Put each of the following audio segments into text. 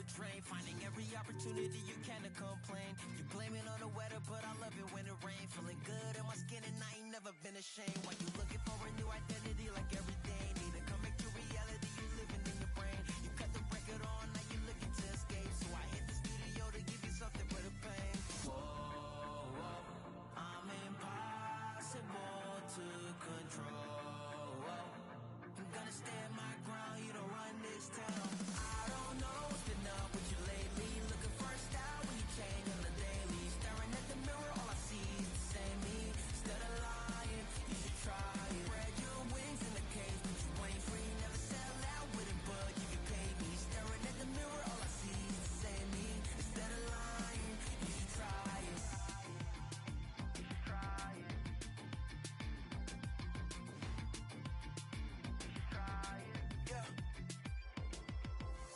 a drain, finding every opportunity you can to complain. You blame it on the weather, but I love it when it rains. Feeling good in my skin and I ain't never been ashamed. While you looking for a new identity like every day, need to come back to reality, you living in your brain. You cut the record on, now you looking to escape. So I hit the studio to give you something for the pain. Whoa, whoa, I'm impossible to control. I'm gonna stand my ground, you don't run this town. I don't know what's been up with you lately. Looking for a style when you change on the daily. Staring at the mirror, all I see is the same me. Instead of lying, you should try it. Spread your wings in the cage, but you ain't free. Never sell out with it, but you can pay me. Staring at the mirror, all I see is the same me. Instead of lying, you should try it.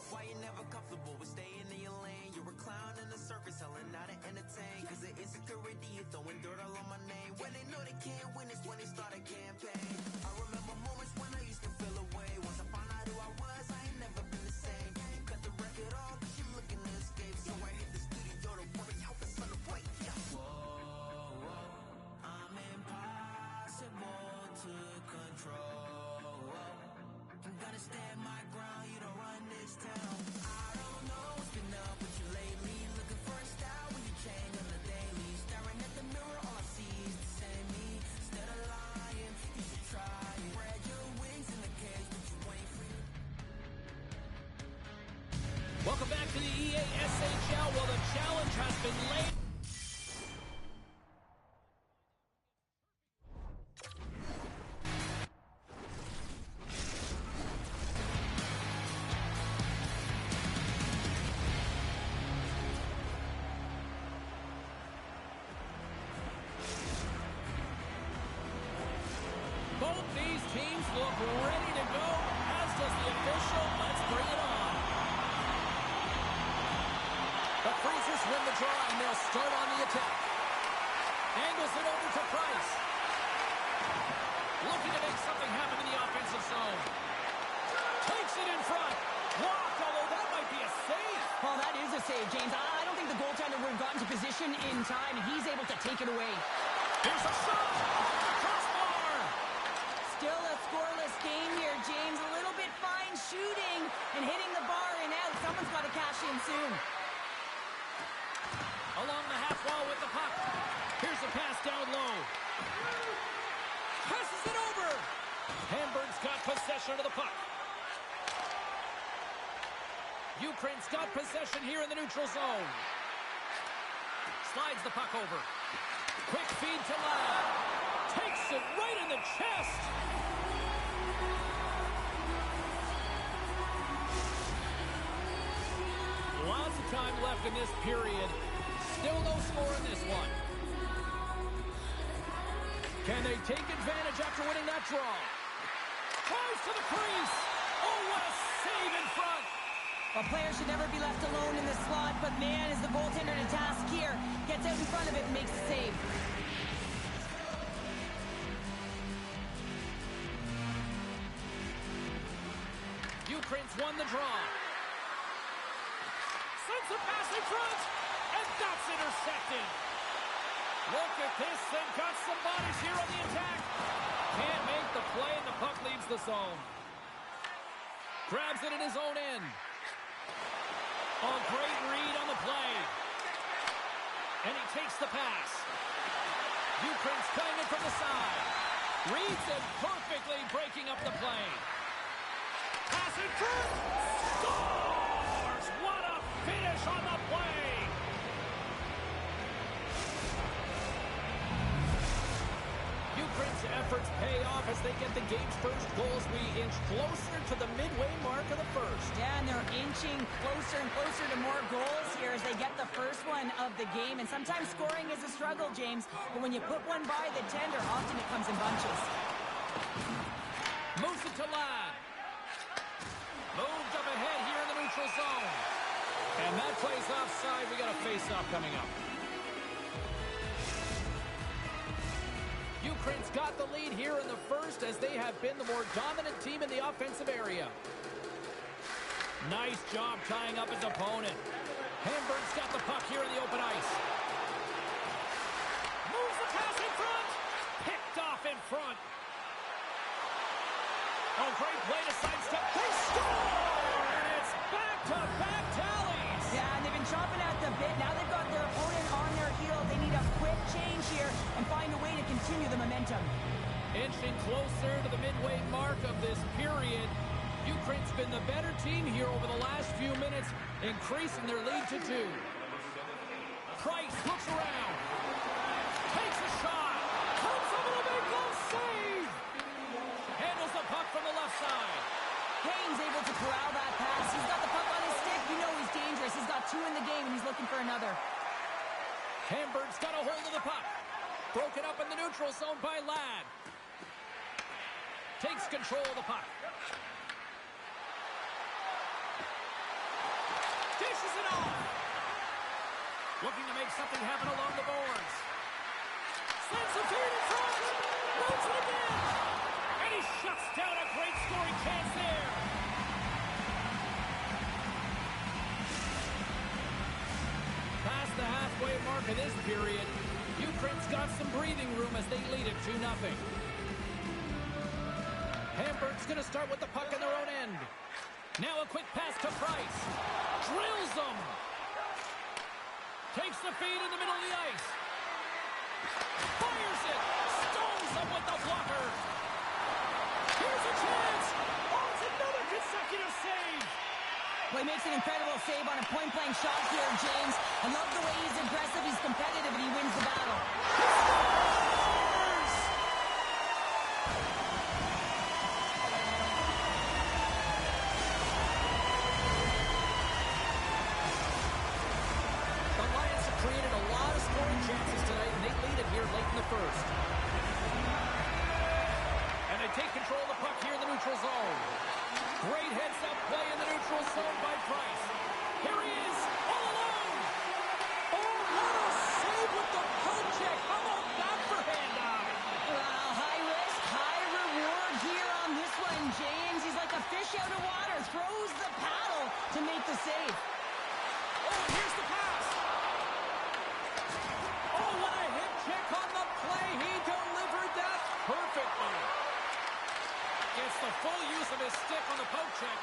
Why you never comfortable with staying in your lane? You're a clown in the circus, selling out to entertain. Cause the insecurity, you're throwing dirt all on my name. When they know they can't win, it's when they start a campaign. I remember moments when I used to feel away. Once I found out who I was, I ain't never been the same. You cut the record off, cause you're looking to escape. So I hit the studio to worry out the sun to break. Yeah. Whoa, whoa, I'm impossible to control. I'm gonna stand my ground, you don't run this town. I don't know what's been up with you lately. Looking for a style when you change on the daily. Staring at the mirror, all I see is the same me. Instead of lying, you should try it. Spread your wings in the cage, but you ain't free. Welcome back to the EASHL. Well, the challenge has been laid. Both these teams look ready to go, as does the official. Let's bring it on. The Freezers win the draw, and they'll start on the attack. Angles it over to Price. Looking to make something happen in the offensive zone. Takes it in front. Blocked, although that might be a save. Well, that is a save, James. I don't think the goaltender would have gotten to position in time, and he's able to take it away. Here's a shot. Crossbar. Still a scoreless game here, James. A little bit fine shooting and hitting the bar and out. Someone's got to cash in soon. Along the half wall with the puck. Here's a pass down low. Passes it over. Hamburg's got possession of the puck. Ukraine's got possession here in the neutral zone. Slides the puck over. Quick feed to Ladd. Takes it right in the chest. Lots of time left in this period. Still no score in this one. Can they take advantage after winning that draw? Tries to the crease. Oh, what a save in front. A player should never be left alone in the slot, but man, is the goaltender to task here. Gets out in front of it and makes the save. Ukraine's won the draw. Sends a pass in front, and that's intercepted. Look at this, they've got some bodies here on the attack. Can't make the play, and the puck leaves the zone. Grabs it in his own end. Oh, great read on the play. And he takes the pass. Ukraine's cutting it from the side. Reads it perfectly, breaking up the play. Pass in front. Scores! What a finish on the play. Ukraine's efforts pay off as they get the game's first goal as we inch closer to the midway mark of the first. Yeah, and they're inching closer and closer to more goals here as they get the first one of the game. And sometimes scoring is a struggle, James, but when you put one by the tender, often it comes in bunches. Moves it to Ladd. Moved up ahead here in the neutral zone. And that plays offside. We got a face-off coming up. Ukraine's got the lead here in the first as they have been the more dominant team in the offensive area. Nice job tying up his opponent. Hamburg's got the puck here in the open ice. Moves the pass in front. Picked off in front. Oh, great play to sidestep. They score! And it's back-to-back tallies. Yeah, and they've been chomping at the bit. Now they've got their opponent on their heel. They need a quick change here and find a way to continue the momentum. Inching closer to the midway mark of this period. Ukraine's been the better team here over the last few minutes, increasing their lead to 2. Price looks around. Takes a shot. Comes over the big goal save. Handles the puck from the left side. Kane's able to corral that pass. He's got the puck on his stick. You know he's dangerous. He's got 2 in the game, and he's looking for another. Hamburg's got a hold of the puck. Broken up in the neutral zone by Ladd. Takes control of the puck. Dishes it off. Looking to make something happen along the boards. Sends the feed in front. Moves it again. And he shuts down a great scoring chance there. Past the halfway mark of this period, Ukraine's got some breathing room as they lead it 2-0. Hamburg's going to start with the puck in their own end. Now a quick pass to Price. Drills them. Takes the feed in the middle of the ice. Fires it. Stones them with the blocker. Here's a chance. Oh, it's another consecutive save. Well, he makes an incredible save on a point-blank shot here, James. I love the way he's aggressive, he's competitive, and he wins the battle. Created a lot of scoring chances tonight, and they lead it here late in the first. And they take control of the puck here in the neutral zone. Great heads-up play in the neutral zone by Price. Here he is, all alone. Oh, what a save with the poke check. How about that for handoff? Well, high risk, high reward here on this one, James. He's like a fish out of water. Throws the paddle to make the save. Oh, and here's the pass. Oh, what a hip check on the play. He delivered that perfectly. Gets the full use of his stick on the poke check.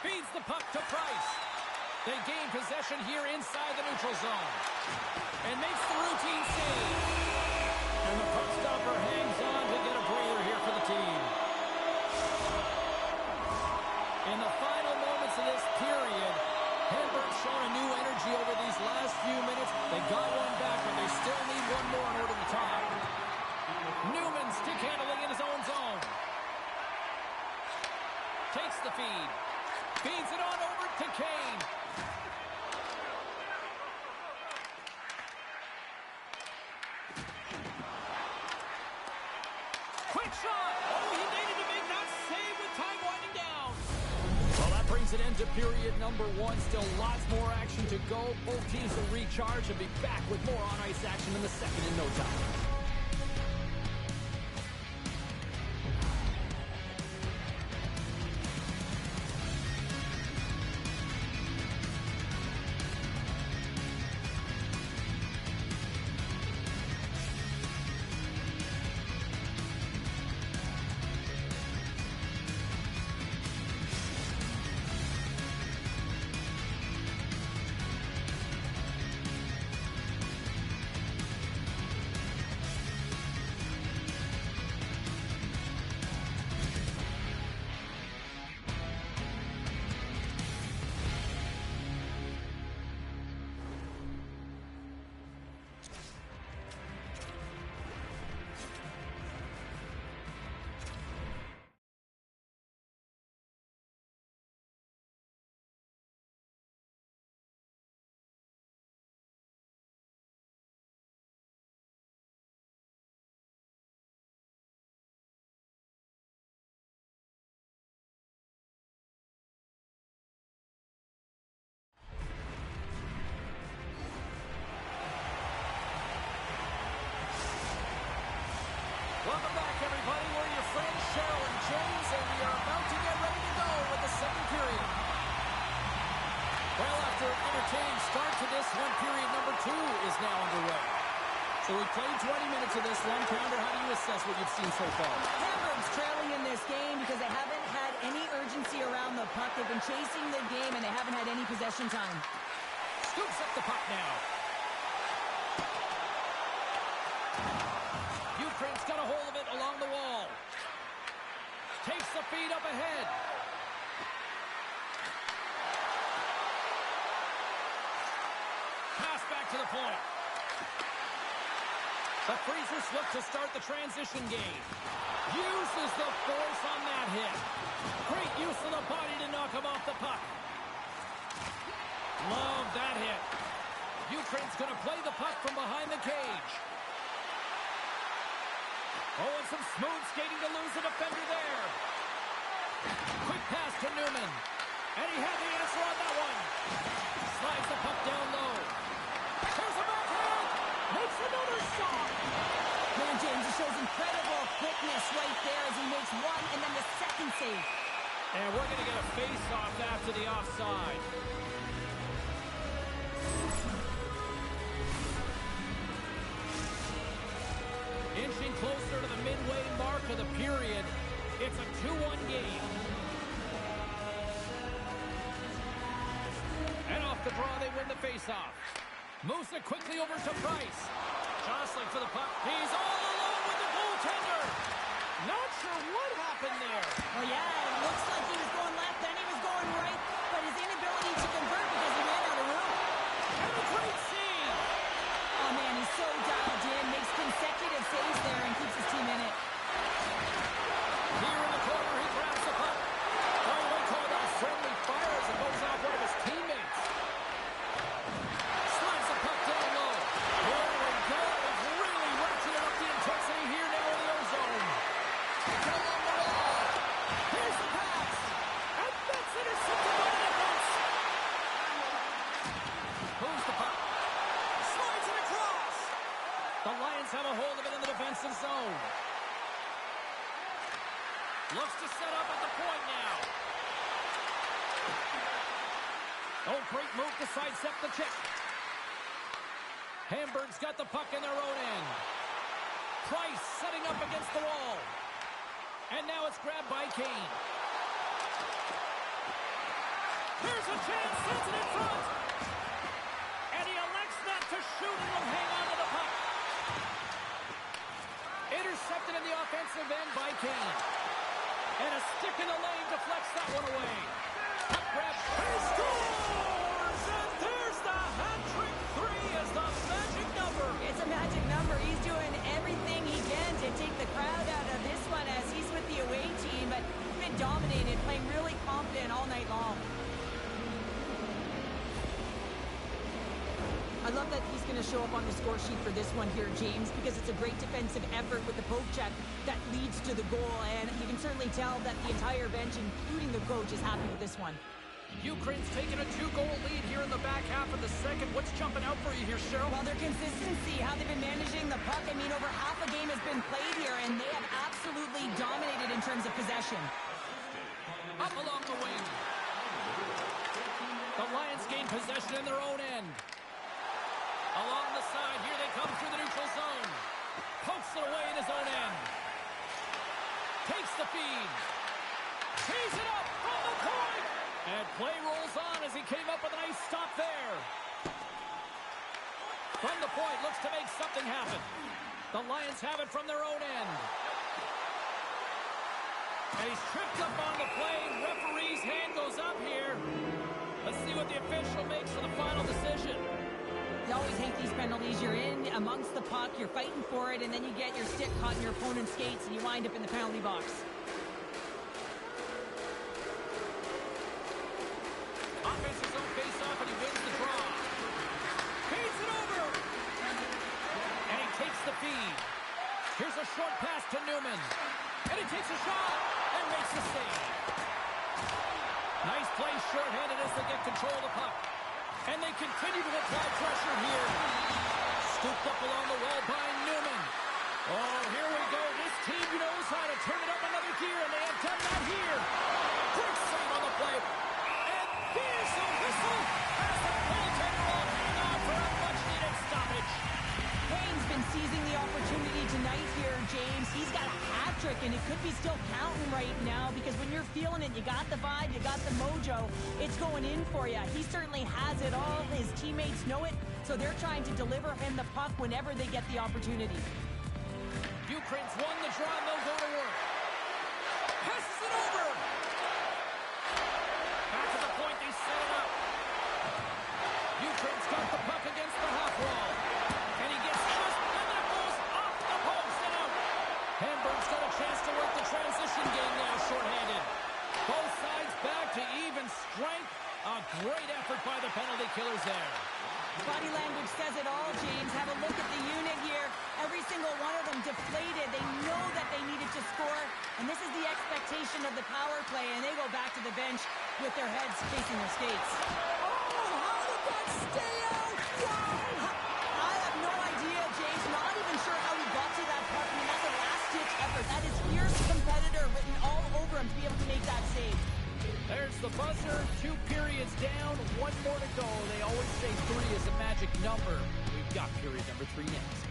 Feeds the puck to Price. They gain possession here inside the neutral zone. And makes the routine save. And the puck stopper hangs on to get a breather here for the team. In the final moments of this period, Hamburg's shown a new energy over these last few minutes. They got one back, but they still need one more in order to tie. Newman stick handling in his own zone. Takes the feed. Feeds it on over to Kane. Quick shot! Oh, he needed to make that save with time winding down. Well, that brings an end to period number 1. Still lots more action to go. Both teams will recharge and be back with more on-ice action in the second in no time. Welcome back, everybody. We're your friends, Cheryl and James, and we are about to get ready to go with the second period. Well, after an entertaining start to this one, period number 2 is now underway. So we played 20 minutes of this one. Pounder, how do you assess what you've seen so far? Hamburg's trailing in this game because they haven't had any urgency around the puck. They've been chasing the game, and they haven't had any possession time. Scoops up the puck now. Ukraine's got a hold of it along the wall. Takes the feed up ahead. Pass back to the point. The Freezers look to start the transition game. Uses the force on that hit. Great use of the body to knock him off the puck. Love that hit. Ukraine's going to play the puck from behind the cage. Oh, and some smooth skating to lose the defender there. Quick pass to Newman. And he had the answer on that one. Slides the puck down low. There's a backhand. Makes another shot. Man, James, he shows incredible quickness right there as he makes one and then the second save. And we're going to get a face-off after the offside. Inching closer to the midway mark of the period. It's a 2-1 game. And off the draw, they win the face-off. Moves it quickly over to Price. Jostling for the puck. He's all alone with the goaltender. Not sure what happened there. Oh, yeah, it looks like he was going left, then he was going right, but his inability to convert because he ran out of room. And a great save. Oh, man, he's so dialed in, makes consecutive saves there and keeps his team in it. Here in the corner, he grabs the puck. Oh, they call that friendly fire as it goes off one of his teammates. Slides the puck down low. There we go. He's really ratcheting up the intensity here now in the ozone. Down on the wall. Here's the pass. And that's intercepted by the defense. Moves the puck. Slides it across. The Lions have a hold of it in the defensive zone. Looks to set up at the point now. Oh, great move to sidestep the check. Hamburg's got the puck in their own end. Price setting up against the wall. And now it's grabbed by Kane. Here's a chance, sends it in front. And he elects not to shoot and will hang on to the puck. Intercepted in the offensive end by Kane. And a stick in the lane deflects that one away. Puck grab. He scores! And there's the hat-trick 3 as the magic number. It's a magic number. He's doing everything he can to take the crowd out of this one as he's with the away team, but he's been dominated, playing really confident all night long. I love that he's going to show up on the score sheet for this one here, James, because it's a great defensive effort with the poke check that leads to the goal, and you can certainly tell that the entire bench, including the coach, is happy with this one. Ukraine's taking a 2-goal lead here in the back half of the second. What's jumping out for you here, Cheryl? Well, their consistency, how they've been managing the puck. I mean, over half a game has been played here, and they have absolutely dominated in terms of possession. Up along the wing. The Lions gain possession in their own end. Along the side, here they come through the neutral zone. Pokes it away in his own end. Takes the feed. Tees it up from the point. And play rolls on as he came up with a nice stop there. From the point, looks to make something happen. The Lions have it from their own end. And he's tripped up on the play. Referee's hand goes up here. Let's see what the official makes for the final decision. You always hate these penalties. You're in amongst the puck, you're fighting for it, and then you get your stick caught in your opponent's skates, and you wind up in the penalty box. Offensive zone face-off, and he wins the draw. Feeds it over. And he takes the feed. Here's a short pass to Newman. And he takes a shot and makes the save. Nice play shorthanded as they get control of the puck. And they continue to apply pressure here. Scooped up along the wall by Newman. Oh, here we go. This team knows how to turn it up another gear, and they have done that here. Great save on the There's a whistle as the goaltender will hang on for a much-needed stoppage. Kane's been seizing the opportunity tonight here, James. He's got a hat trick, and it could be still counting right now because when you're feeling it, you got the vibe, you got the mojo. It's going in for you. He certainly has it all. His teammates know it, so they're trying to deliver him the puck whenever they get the opportunity. Ukraine's won the draw, and they'll go to work. Passes it over. Back to the point, they set it up. Ukraine's got the puck against the half wall. And he gets just, and that goes off the post and out. Hamburg's got a chance to work the transition game now, shorthanded. Both sides back to even strength. A great effort by the penalty killers there. Body language says it all, James. Have a look at the unit here. Every single one of them deflated. They know that they needed to score, and this is the expectation of the power play, and they go back to the bench with their heads facing their skates. Oh, how did that stay out? Wow! I have no idea, James. Not even sure how he got to that puck. I mean, that's a last-ditch effort. That is fierce competitor written all over him to be able to make that save. There's the buzzer. 2 periods down. 1 more to go. They always say 3 is a magic number. We've got period number 3 next.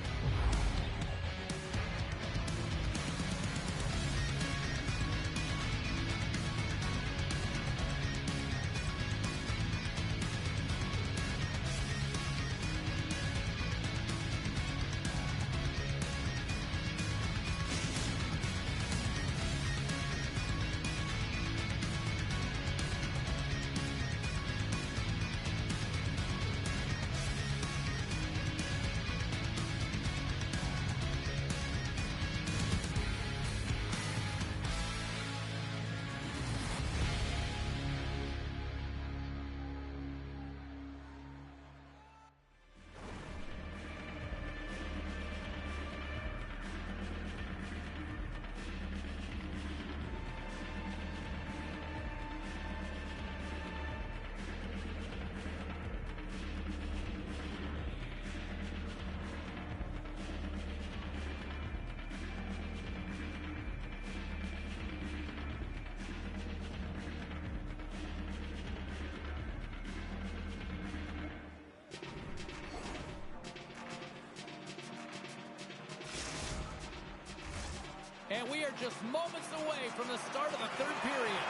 And we are just moments away from the start of the 3rd period.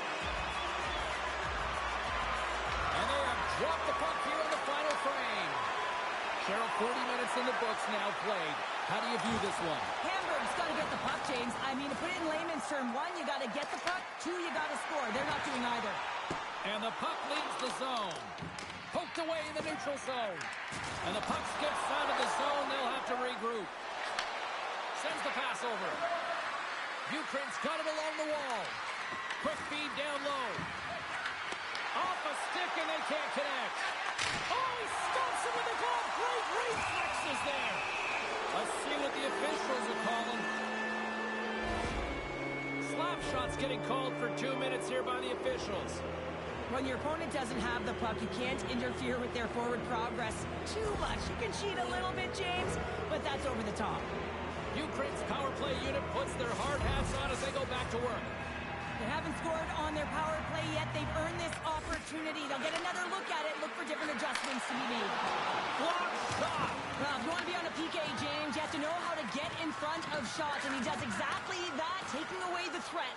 And they have dropped the puck here in the final frame. Cheryl, 40 minutes in the books now played. How do you view this one? Hamburg's got to get the puck, James. I mean, to put it in layman's term, 1, you got to get the puck. 2, you got to score. They're not doing either. And the puck leaves the zone. Poked away in the neutral zone. And the puck skips out of the zone. They'll have to regroup. Sends the pass over. Ukraine's got him along the wall. Quick feed down low. Off a stick and they can't connect. Oh, he stops him with the glove. Great reflexes there. Let's see what the officials are calling. Slap shots getting called for 2 minutes here by the officials. When your opponent doesn't have the puck, you can't interfere with their forward progress too much. You can cheat a little bit, James, but that's over the top. Ukraine's power play unit puts their hard hats on as they go back to work. They haven't scored on their power play yet. They've earned this opportunity. They'll get another look at it, look for different adjustments to be made. Block shot! Well, if you want to be on a PK, James, you have to know how to get in front of shots, and he does exactly that, taking away the threat.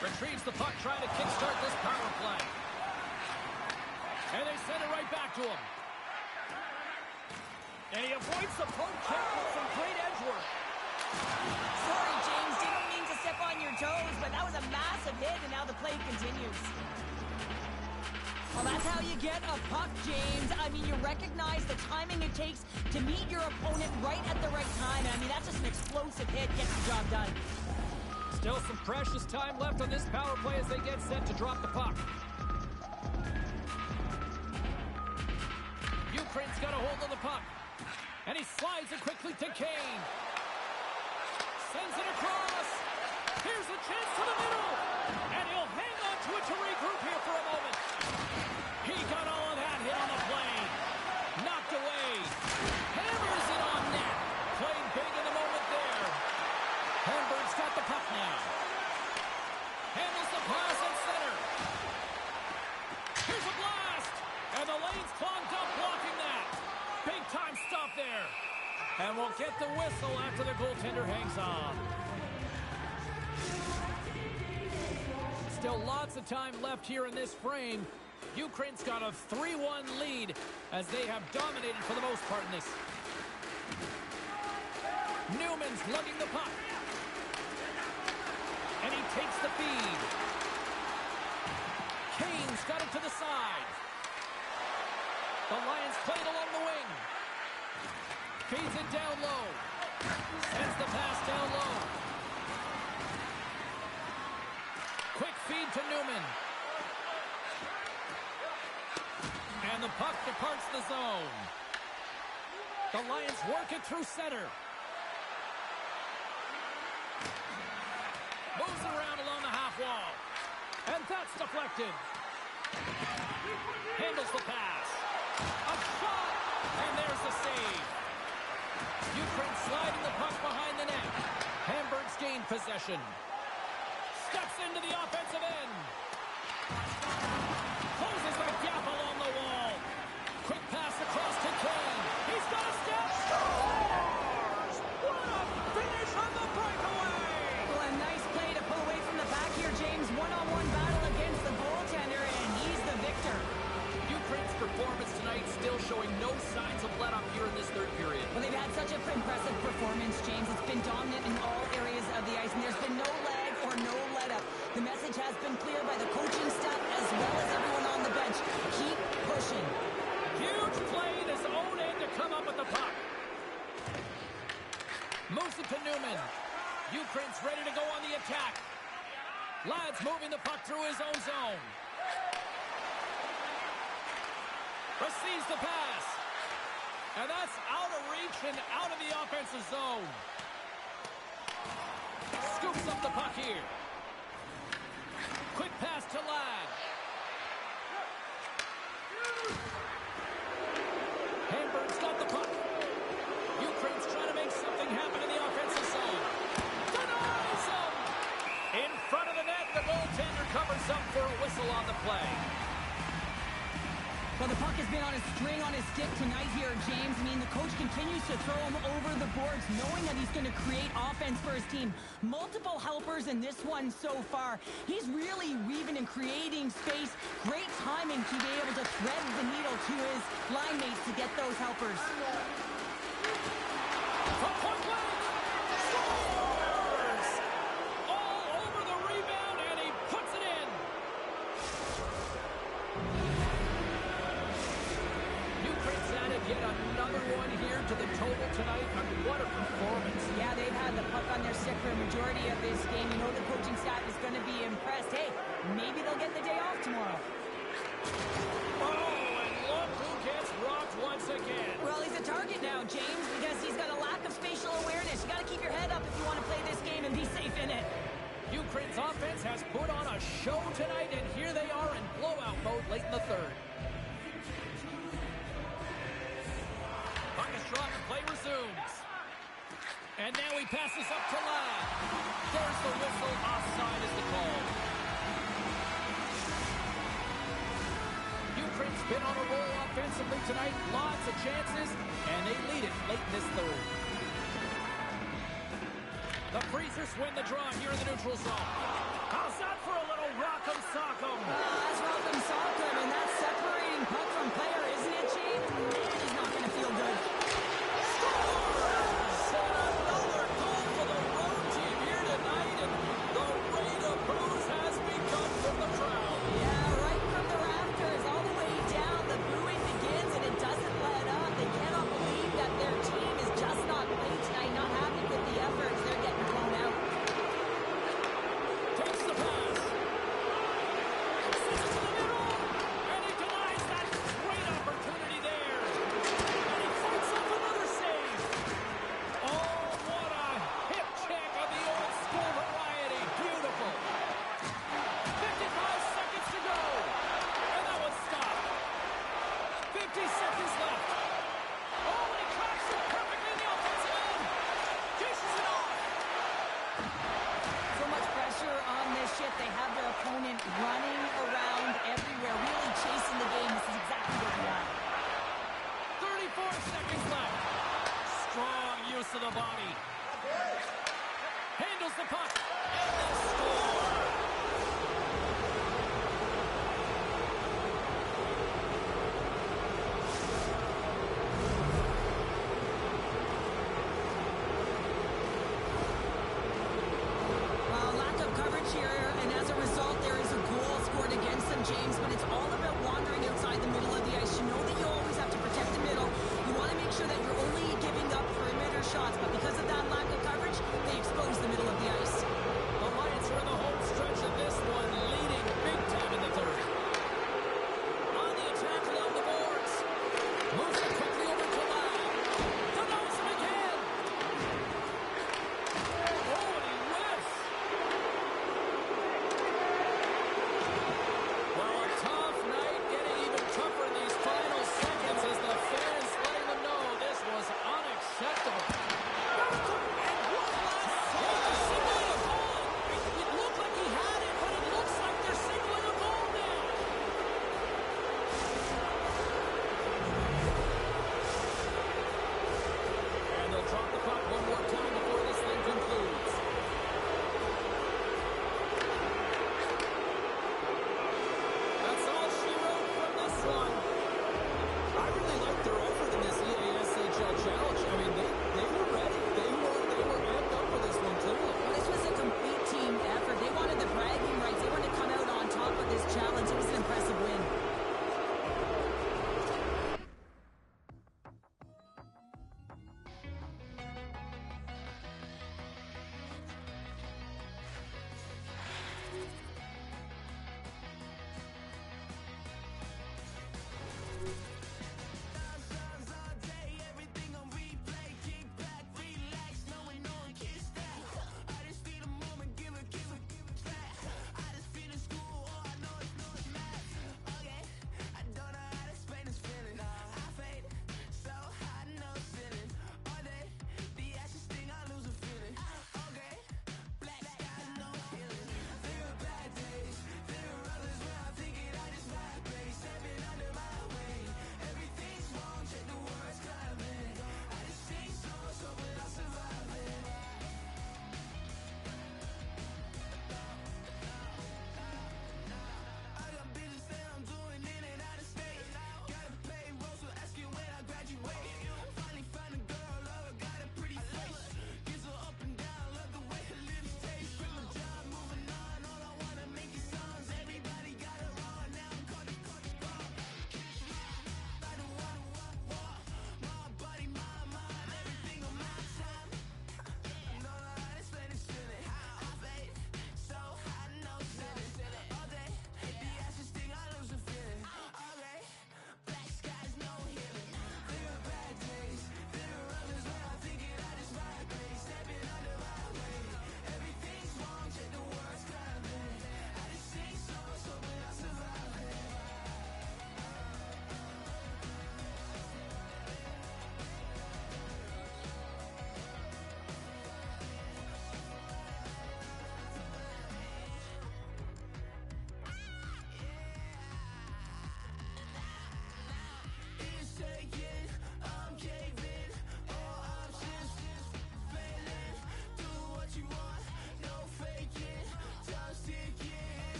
Retrieves the puck, trying to kickstart this power play. And they send it right back to him. And he avoids the poke check with some great edge work. Sorry, James, didn't mean to step on your toes, but that was a massive hit, and now the play continues. Well, that's how you get a puck, James. I mean, you recognize the timing it takes to meet your opponent right at the right time. And I mean, that's just an explosive hit, gets the job done. Still some precious time left on this power play as they get set to drop the puck. Ukraine's got a hold of the puck. And he slides it quickly to Kane. Sends it across. Here's a chance to the middle. And he'll hang on to it to regroup here for a moment. He got all of that hit on the plane. Knocked away. Hammers it on net. Playing big in the moment there. Hamburg's got the puck now. Handles the puck. won't get the whistle after the goaltender hangs on. Still lots of time left here in this frame. Ukraine's got a 3-1 lead as they have dominated for the most part in this. Newman's lugging the puck. And he takes the feed. Kane's got it to the side. The Lions play it along the wing. Feeds it down low. Sends the pass down low. Quick feed to Newman. And the puck departs the zone. The Lions work it through center. Moves it around along the half wall. And that's deflected. Handles the pass. A shot! And there's the save. Ukraine sliding the puck behind the net. Hamburg's gained possession. Steps into the offensive end. Closes the gap along the wall. Quick pass across to Kane. He's got a step. Scores! What a finish on the breakaway! Well, a nice play to pull away from the back here, James. One-on-one battle against the goaltender, and he's the victor. Ukraine's performance tonight still showing no signs of let-up here in this third period. Well, they've had such an impressive performance, James. It's been dominant in all areas of the ice, and there's been no lag or no let-up. The message has been clear by the coaching staff as well as everyone on the bench. Keep pushing. Huge play in his own end to come up with the puck. Moves it to Newman. Ukraine's ready to go on the attack. Ladd's moving the puck through his own zone. Receives the pass. And that's out of reach and out of the offensive zone. Scoops up the puck here. Quick pass to Ladd. Hamburg's got the puck. Ukraine's trying to make something happen in the offensive zone. Denies him! In front of the net, the goaltender covers up for a whistle on the play. Well, the puck has been on a string on his stick tonight here, James. I mean, the coach continues to throw him over the boards, knowing that he's going to create offense for his team. Multiple helpers in this one so far. He's really weaving and creating space. Great timing to be able to thread the needle to his line mates to get those helpers. From point blank, scores! All over the rebound, and he puts it in. Ukraine's added yet another one here to the total tonight. I mean, what a performance. Yeah, they've had the puck on their stick for a majority of this game. You know the coaching staff is going to be impressed. Hey, maybe they'll get the day off tomorrow. Oh, and look who gets rocked once again. Well, he's a target now, James, because he's got a lack of spatial awareness. You got to keep your head up if you want to play this game and be safe in it. Ukraine's offense has put on a show tonight, and here they are in blowout mode late in the third. Puck is dropped and play resumes. And now he passes up to Ladd. There's the whistle. Offside is the call. Ukraine's been on a roll offensively tonight. Lots of chances, and they lead it late in this third. The Freezers win the draw here in the neutral zone. How's that for a little rock'em sock'em? That's rock'em sock'em, and that's separating puck from player, isn't it, James? Man, he's not going to feel good. Another goal for the road team here tonight, and the rain of boos has begun from the crowd. Yeah, right from the rafters all the way down. The booing begins, and it doesn't let up. They cannot believe that their team is just not playing tonight, not happy with the efforts. They're getting blown out. Takes the pass. Sends it to the middle, and he denies that great opportunity there. And he fights up another save. Oh, what a hip check of the old school variety. Beautiful. 55 seconds to go. And that was stopped. 50 seconds left. Oh, and he cracks it perfectly in the offensive end. Dishes it off. So much pressure on this shift. They have their opponent running around everywhere, really chasing the game. This is exactly what we want. 34 seconds left. Strong use to the body. Handles the puck. And they score! Lack of coverage here, and as a result, there is a goal scored against them, James, but it's all about wandering outside the middle of the ice. You know that you always have to protect the middle. You want to make sure that you're only giving up perimeter shots, but because of that lack of coverage, they expose the middle of the ice. The Lions are in the home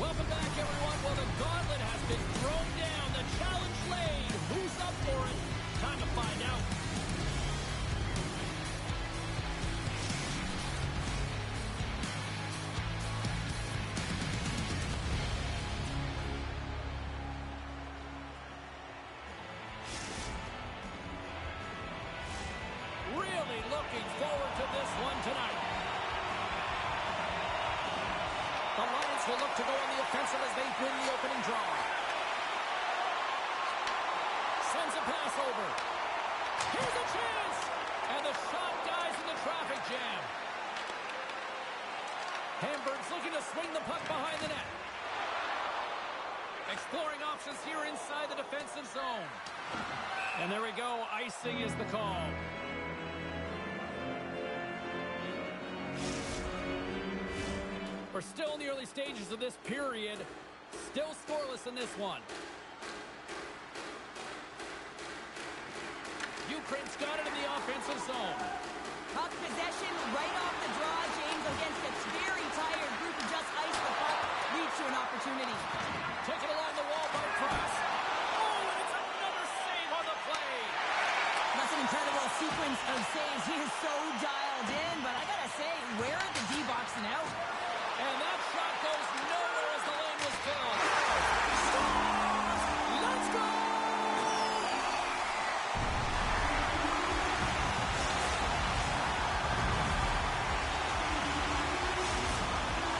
Welcome back, everyone. Well, the gauntlet has been thrown down. The challenge laid. Who's up for it? Time to find out. Really looking forward to this one tonight. The Lions will look to go on the offensive as they win the opening draw. Sends a pass over. Here's a chance! And the shot dies in the traffic jam. Hamburg's looking to swing the puck behind the net. Exploring options here inside the defensive zone. And there we go. Icing is the call. We're still in the early stages of this period. Still scoreless in this one. Ukraine's got it in the offensive zone. Puck possession right off the draw, James, against a very tired group who just iced the puck. Leads to an opportunity. Taken along the wall by Price. Oh, and it's another save on the play. That's an incredible sequence of saves. He is so dialed in, but I gotta say, where are the D-boxing out? And that shot goes nowhere as the lane was filled. Scores! Let's go!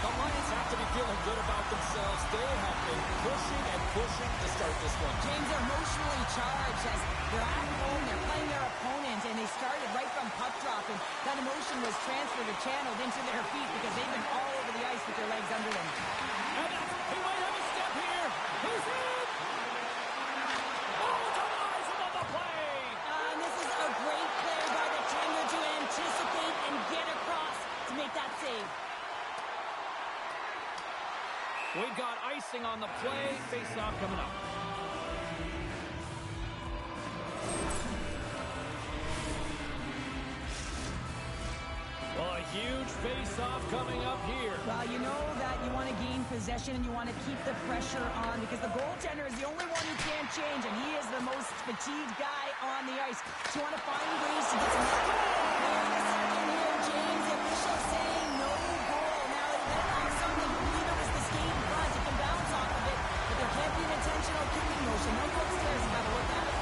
The Lions have to be feeling good about themselves. They have been pushing and pushing to start this one. James, are emotionally charged as they're at home, they're playing their opponent, and they started right from puck drop, and that emotion was transferred or channeled into their feet because they've been all over the ice with their legs under them. And he might have a step here. He's in! Oh, denies him on the play! And this is a great play by the Tiger to anticipate and get across to make that save. We've got icing on the play. Face-off coming up. Well, a huge face-off coming up here. Well, you know that you want to gain possession and you want to keep the pressure on because the goaltender is the only one who can't change, and he is the most fatigued guy on the ice. So you want to find ways to get some there in the second here, James. The official saying no goal. Now, they let off something. I believe it was the skate in front. It can bounce off of it, but there can't be an intentional kicking motion. They'll go upstairs and have a look at it.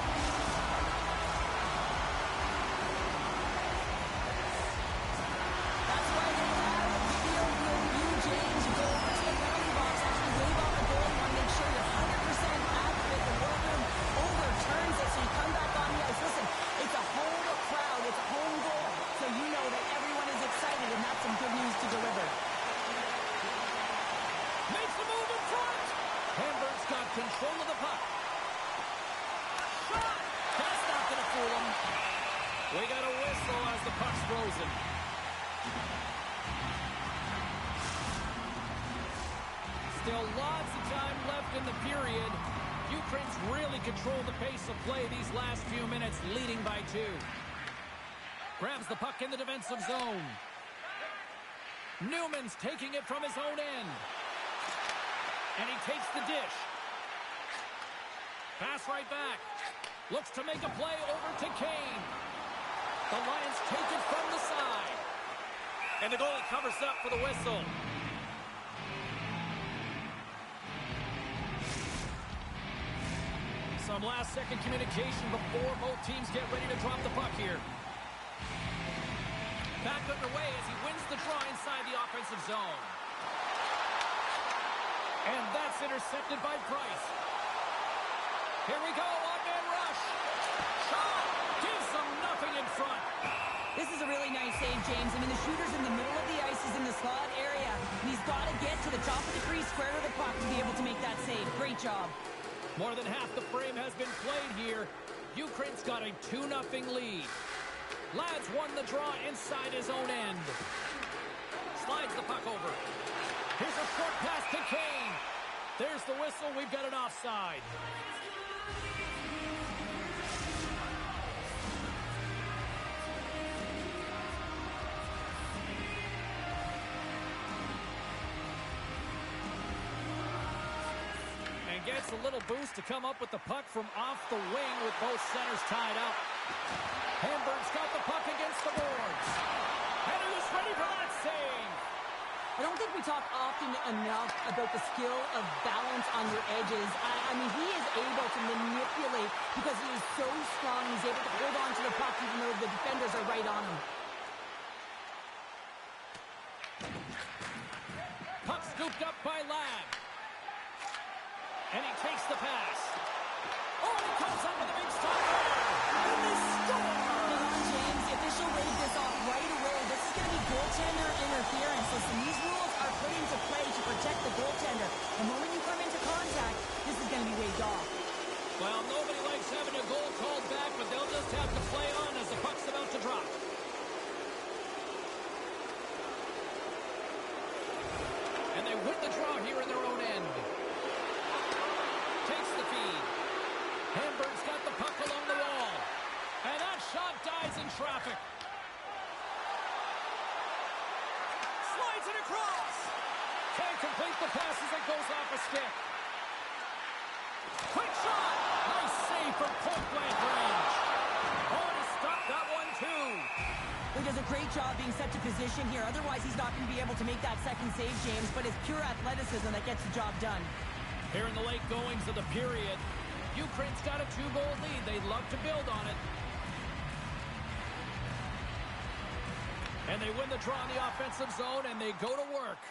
That's why they have a video review, James. You go over to the penalty box, actually wave off the goal. You want to make sure you're 100% accurate. The workroom overturns it, so you come back on the ice. Listen, it's a home crowd. It's a home goal. So you know that everyone is excited, and that's some good news to deliver. Makes the move in front. Hamburg's got control of the puck. Shot! That's not going to fool him. We got a whistle as the puck's frozen. Still lots of time left in the period. Ukraine's really controlled the pace of play these last few minutes, leading by 2. Grabs the puck in the defensive zone. Newman's taking it from his own end. And he takes the dish. Pass right back. Looks to make a play over to Kane. The Lions take it from the side. And the goalie covers up for the whistle. Some last-second communication before both teams get ready to drop the puck here. Back underway as he wins the draw inside the offensive zone. And that's intercepted by Price. Here we go, one-man rush. Shot gives them nothing in front. This is a really nice save, James. I mean, the shooter's in the middle of the ice, is in the slot area, and he's got to get to the top of the crease, square to the puck to be able to make that save. Great job. More than half the frame has been played here. Ukraine's got a 2-0 lead. Lads won the draw inside his own end. Slides the puck over. Here's a short pass to Kane. There's the whistle. We've got an offside. gets a little boost to come up with the puck from off the wing with both centers tied up. Hamburg's got the puck against the boards. And he was ready for that save. I don't think we talk often enough about the skill of balance on your edges. I mean, he is able to manipulate because he is so strong. He's able to hold on to the puck even though the defenders are right on him. Puck scooped up by Ladd. And he takes the pass. Oh, and he comes up with a big stop there. And they score! Hang on, James. The official waved this off right away. This is going to be goaltender interference. Listen, these rules are put into play to protect the goaltender. The moment you come into contact, this is going to be waved off. Well, nobody likes having a goal called back, but they'll just have to play on as the puck's about to drop. And they win the draw here in their own end. Takes the feed. Hamburg's got the puck along the wall. And that shot dies in traffic. Slides it across. Can't complete the pass as it goes off a stick. Quick shot. Nice save from point-blank range. Oh, and he stopped that one too. He does a great job being set to position here. Otherwise, he's not going to be able to make that second save, James. But it's pure athleticism that gets the job done. Here in the late goings of the period, Ukraine's got a 2-goal lead. They'd love to build on it. And they win the draw in the offensive zone, and they go to work.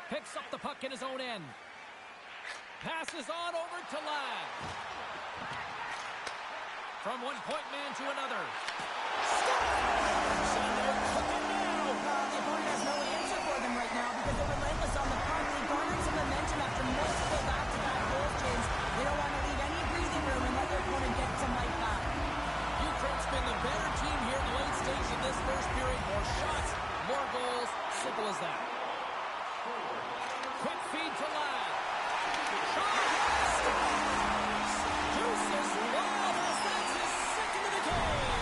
Picks up the puck in his own end. Passes on over to Ladd. From one point man to another. Scores! And they're cooking now. The opponent has no answer for them right now because they're relentless on the puck. They garnered some momentum after multiple back-to-back goals, James. They don't want to leave any breathing room and let their opponent get some life back. Ukraine's been the better team here in the late stage of this first period. More shots, more goals. Simple as that. Quick feed to Ladd. Shot! Deuces Wallace. That's his second of the game.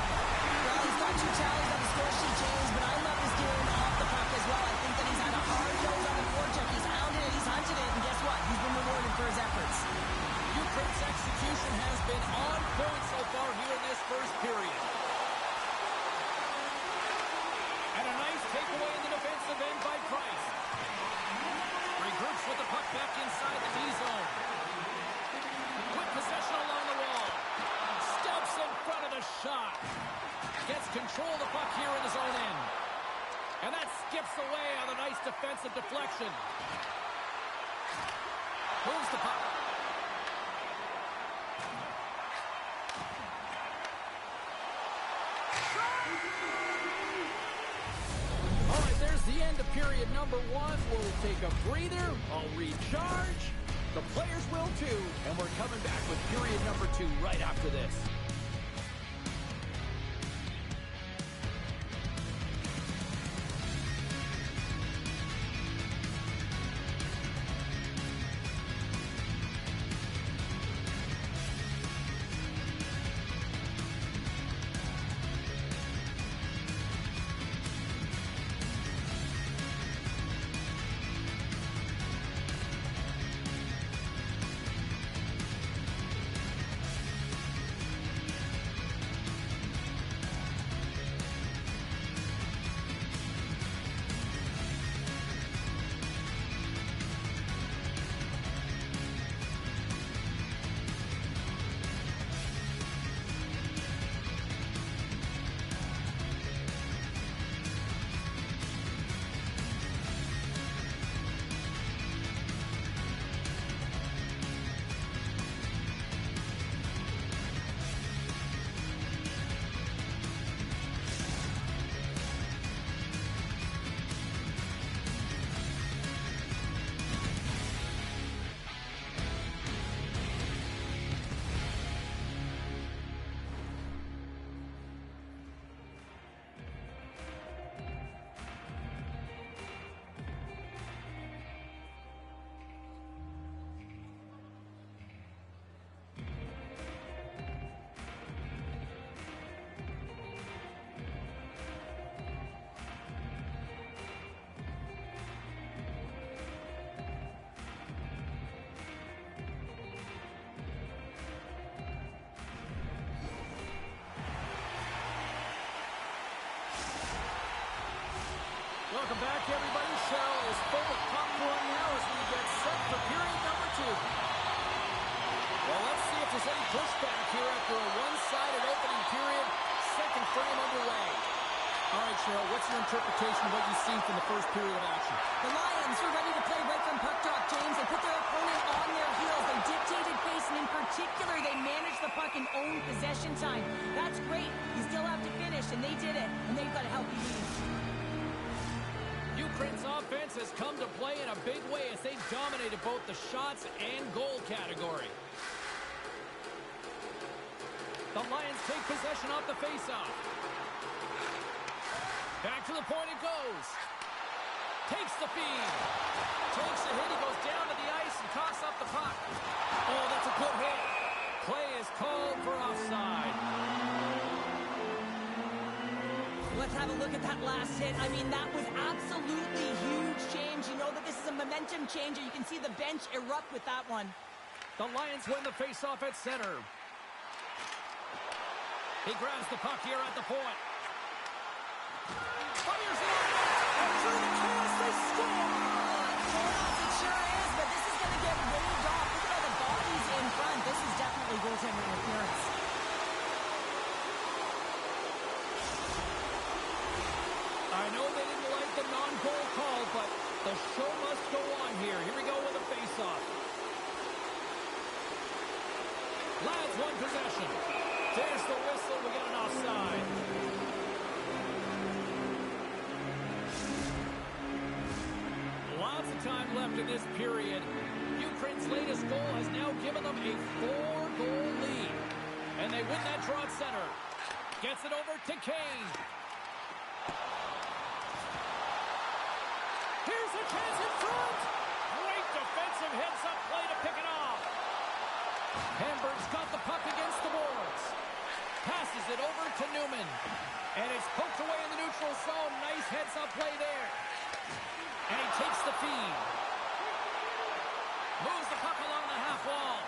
Well, he's got 2 tallies on the score sheet, James, but I love his game off the puck as well. I think that he's had a hard nose on the forecheck. He's hounded it, he's hunted it, and guess what? He's been rewarded for his efforts. Ukraine's execution has been on point so far here in this first period. And a nice takeaway in the defensive end by Price. Regroups with the puck back inside the D-zone. Quick possession along the wall. Steps in front of the shot. Gets control of the puck here in his own end. And that skips away on a nice defensive deflection. Moves the puck. All right, there's the end of period number 1. We'll take a breather. I'll recharge. The players will too. And we're coming back with period number 2 right after this. back, everybody. Shell is full of popcorn now as we get set for period number 2. Well, let's see if there's any pushback here after a one-sided opening period. Second frame underway. All right, Cheryl, what's your interpretation of what you've seen from the first period of action? The Lions were ready to play right from puck drop, James. They put their opponent on their heels. They dictated pace, and in particular, they managed the puck in own possession time. That's great. You still have to finish, and they did it, and they've got a healthy lead. Ukraine's offense has come to play in a big way as they've dominated both the shots and goal category. The Lions take possession off the faceoff. Back to the point it goes. Takes the feed. Takes the hit. He goes down to the ice and coughs up the puck. Oh, that's a good hit. Play is called for offside. Let's have a look at that last hit. I mean, that was absolutely huge, James. You know that this is a momentum changer. You can see the bench erupt with that one. The Lions win the faceoff at center. He grabs the puck here at the point. Fires it up, and through the cross, they score! Yes, it sure is, but this is going to get waved off. Look at all the bodies in front. This is definitely goaltender interference. I know they didn't like the non-goal call, but the show must go on here. Here we go with a face-off. Lads, one possession. There's the whistle. We get an offside. Lots of time left in this period. Ukraine's latest goal has now given them a 4-goal lead. And they win that draw at center. Gets it over to Kane. Here's a chance in front. Great defensive heads-up play to pick it off. Hamburg's got the puck against the boards. Passes it over to Newman. And it's poked away in the neutral zone. Nice heads-up play there. And he takes the feed. Moves the puck along the half wall.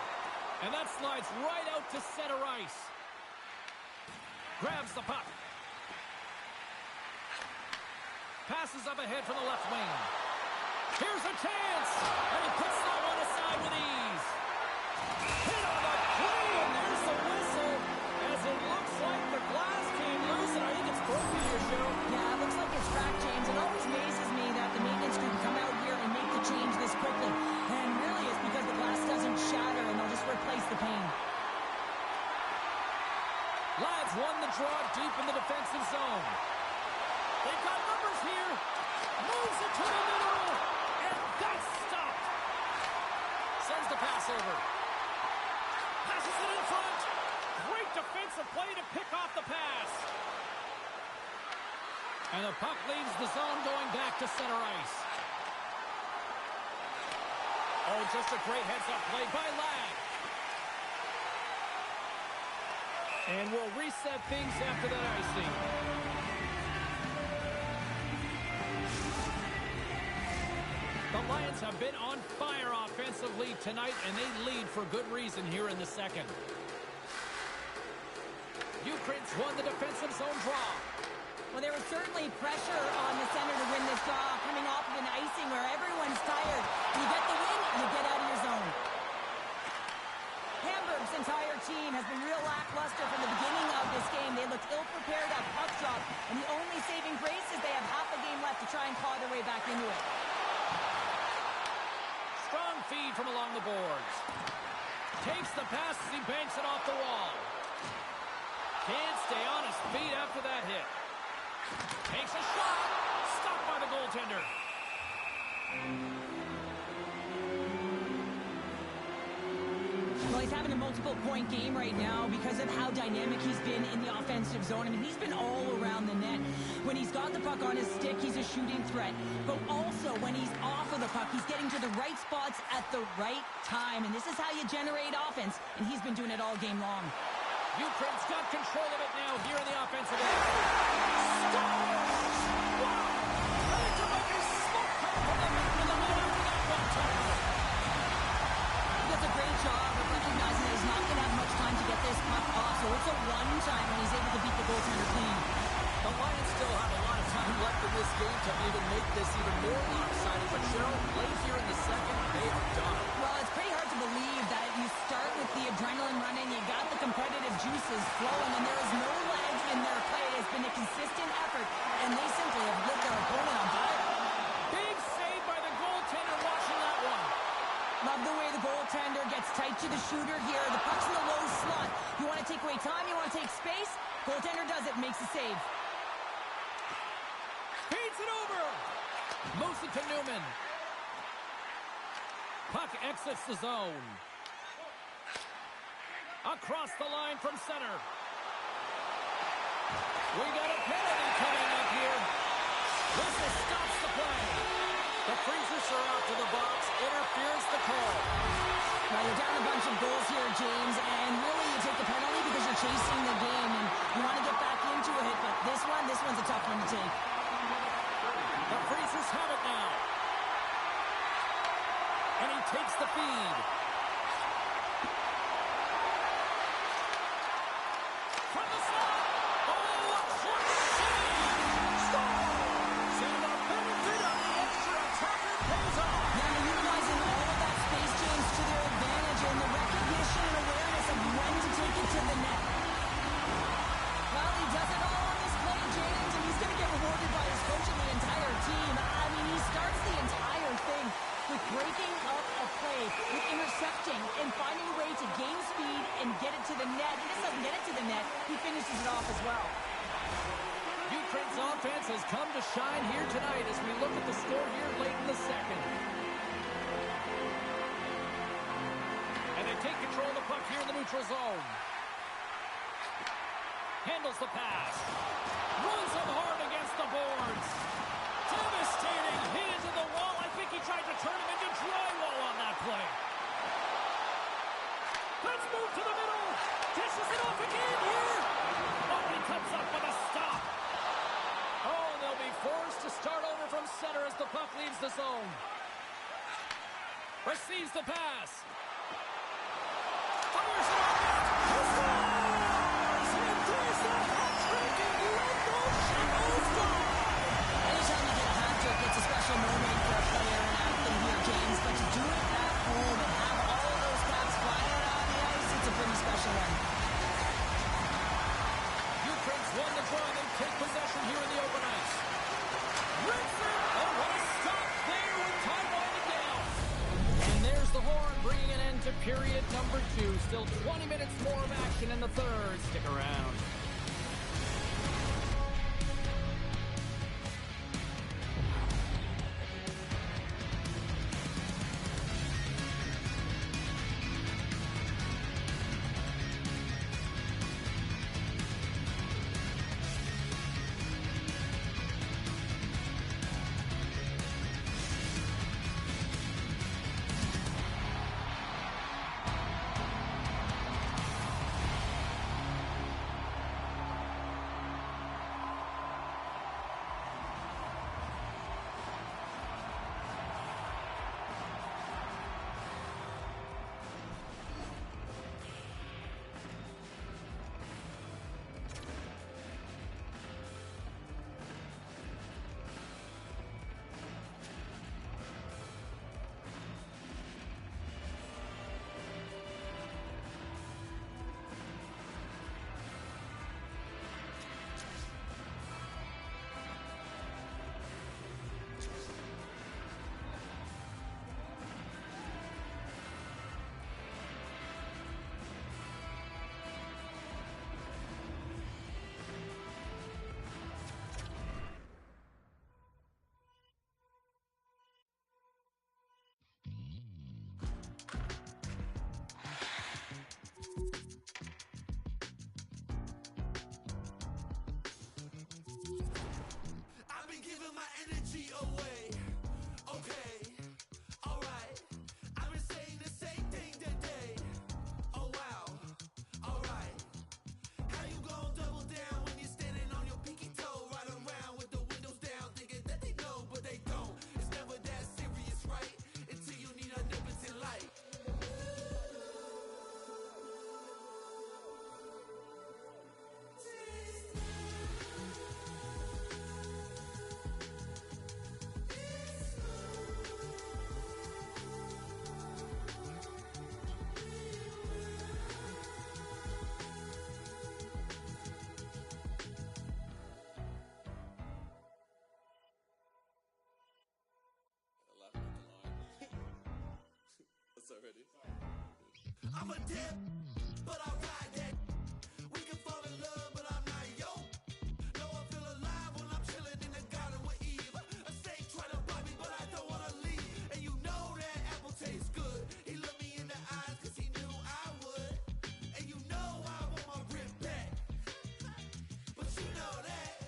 And that slides right out to center ice. Grabs the puck. Passes up ahead from the left wing. Here's a chance. And he puts that one aside with ease. Hit on the play, and there's the whistle. As it looks like the glass came loose, and I think it's broken here, Cheryl. Yeah, it looks like it's cracked, James. It always amazes me that the maintenance crew can come out here and make the change this quickly. And really, it's because the glass doesn't shatter, and they'll just replace the pane. Lads won the draw deep in the defensive zone. They've got numbers here. Moves it to the middle. And that's stopped. Sends the pass over. Passes it in front. Great defensive play to pick off the pass. And the puck leaves the zone going back to center ice. Oh, just a great heads-up play by Ladd. And we'll reset things after that icing. The Lions have been on fire offensively tonight, and they lead for good reason here in the second. Ukraine's won the defensive zone draw. Well, there was certainly pressure on the center to win this draw, coming off of an icing where everyone's tired. You get the win, you get out of your zone. Hamburg's entire team has been real lackluster from the beginning of this game. They looked ill-prepared at puck drop, and the only saving grace is they have half a game left to try and claw their way back into it. Strong feed from along the boards. Takes the pass as he banks it off the wall. Can't stay on his feet after that hit. Takes a shot. Stopped by the goaltender. Well, he's having a multiple-point game right now because of how dynamic he's been in the offensive zone. I mean, he's been all around the net. When he's got the puck on his stick, he's a shooting threat. But also, when he's off of the puck, he's getting to the right spots at the right time. And this is how you generate offense, and he's been doing it all game long. Ukraine's got control of it now here in the offensive end. Stop! Wow! Ready to make a smoke come from the middle of the net after that one time. He does a great job of recognizing that he's not going to have much time to get this puck off. So it's a one-time when he's able to beat the goaltender clean. The Lions still have a lot of time left in this game to even make this even more lopsided. But Cheryl, late here in the second, they are done. Well, it's pretty hard to believe that you start with the adrenaline running, you got the competitive juices flowing, and there is no lag in their play. It has been a consistent effort, and they simply have lit their opponent on fire. Big save by the goaltender watching that one. Love the way the goaltender gets tight to the shooter here. The puck's in the low slot. You want to take away time, you want to take space. Goaltender does it, makes the save. Feeds it over. Moves it to Newman. Puck exits the zone. Across the line from center. We got a penalty coming up here. Whistle stops the play. The Freezers are out to the box. Interference the call. Now you're down a bunch of goals here, James, and really you take the penalty because you're chasing the game and you want to get back into it, but this one's a tough one to take. The Freezers have it now. And he takes the feed. From the slot. Oh, a short save. Scores! And the benefit of the extra attacker pays off. Now they're utilizing all of that space, James, to their advantage and the recognition and awareness of when to take it to the net. Well, he does it all on this play, James, and he's going to get rewarded by his coach and the entire team. I mean, he starts the entire thing with breaking up a play, with intercepting, and finding a way to gain speed and get it to the net. He just doesn't get it to the net. He finishes it off as well. Ukraine's offense has come to shine here tonight as we look at the score here late in the second. And they take control of the puck here in the neutral zone. Handles the pass. Runs him hard against the boards. Devastating hit into the wall. I think he tried to turn him into drywall on that play. Let's move to the middle. Dishes it off again here. Oh, he comes up with a stop. Oh, and they'll be forced to start over from center as the puck leaves the zone. Receives the pass. Fires it off. He scores! And there's the hat-trick and let those shackles fly. Anytime you get a hat trick, it's a special moment for a player and athlete here, James. But to do it at home and have all of those caps flying out on the ice, it's a pretty special one. Ukraine's won the draw and take possession here in the open ice. Redford, oh, what a stop there with time winding down. And there's the horn bringing an end to period number 2. Still 20 minutes more of action in the third. Stick around. I'm a dip, but I ride that. We can fall in love, but I'm not yo. No, I feel alive when I'm chilling in the garden with Eve. A snake trying to bite me, but I don't want to leave. And you know that apple tastes good. He looked me in the eyes cause he knew I would. And you know I want my rip back. But you know that.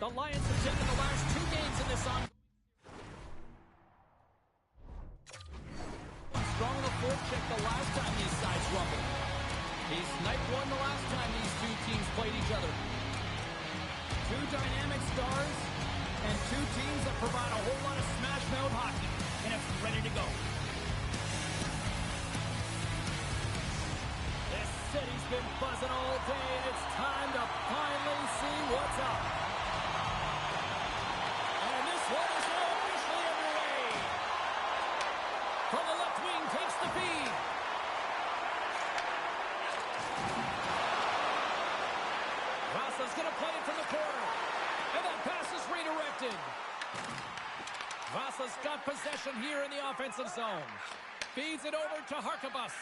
The Lions have taken the last 2 games in this on. Strong in the forecheck the last time these sides rumbled. He sniped one the last time these 2 teams played each other. 2 dynamic stars and 2 teams that provide a whole lot of smash-mouth hockey. And it's ready to go. This city's been buzzing all day, and it's time to finally see what's up. And this one is now officially underway. From the left wing, takes the feed. Vasa's going to play it from the corner. And that pass is redirected. Vasa's got possession here in the offensive zone. Feeds it over to Harkabus.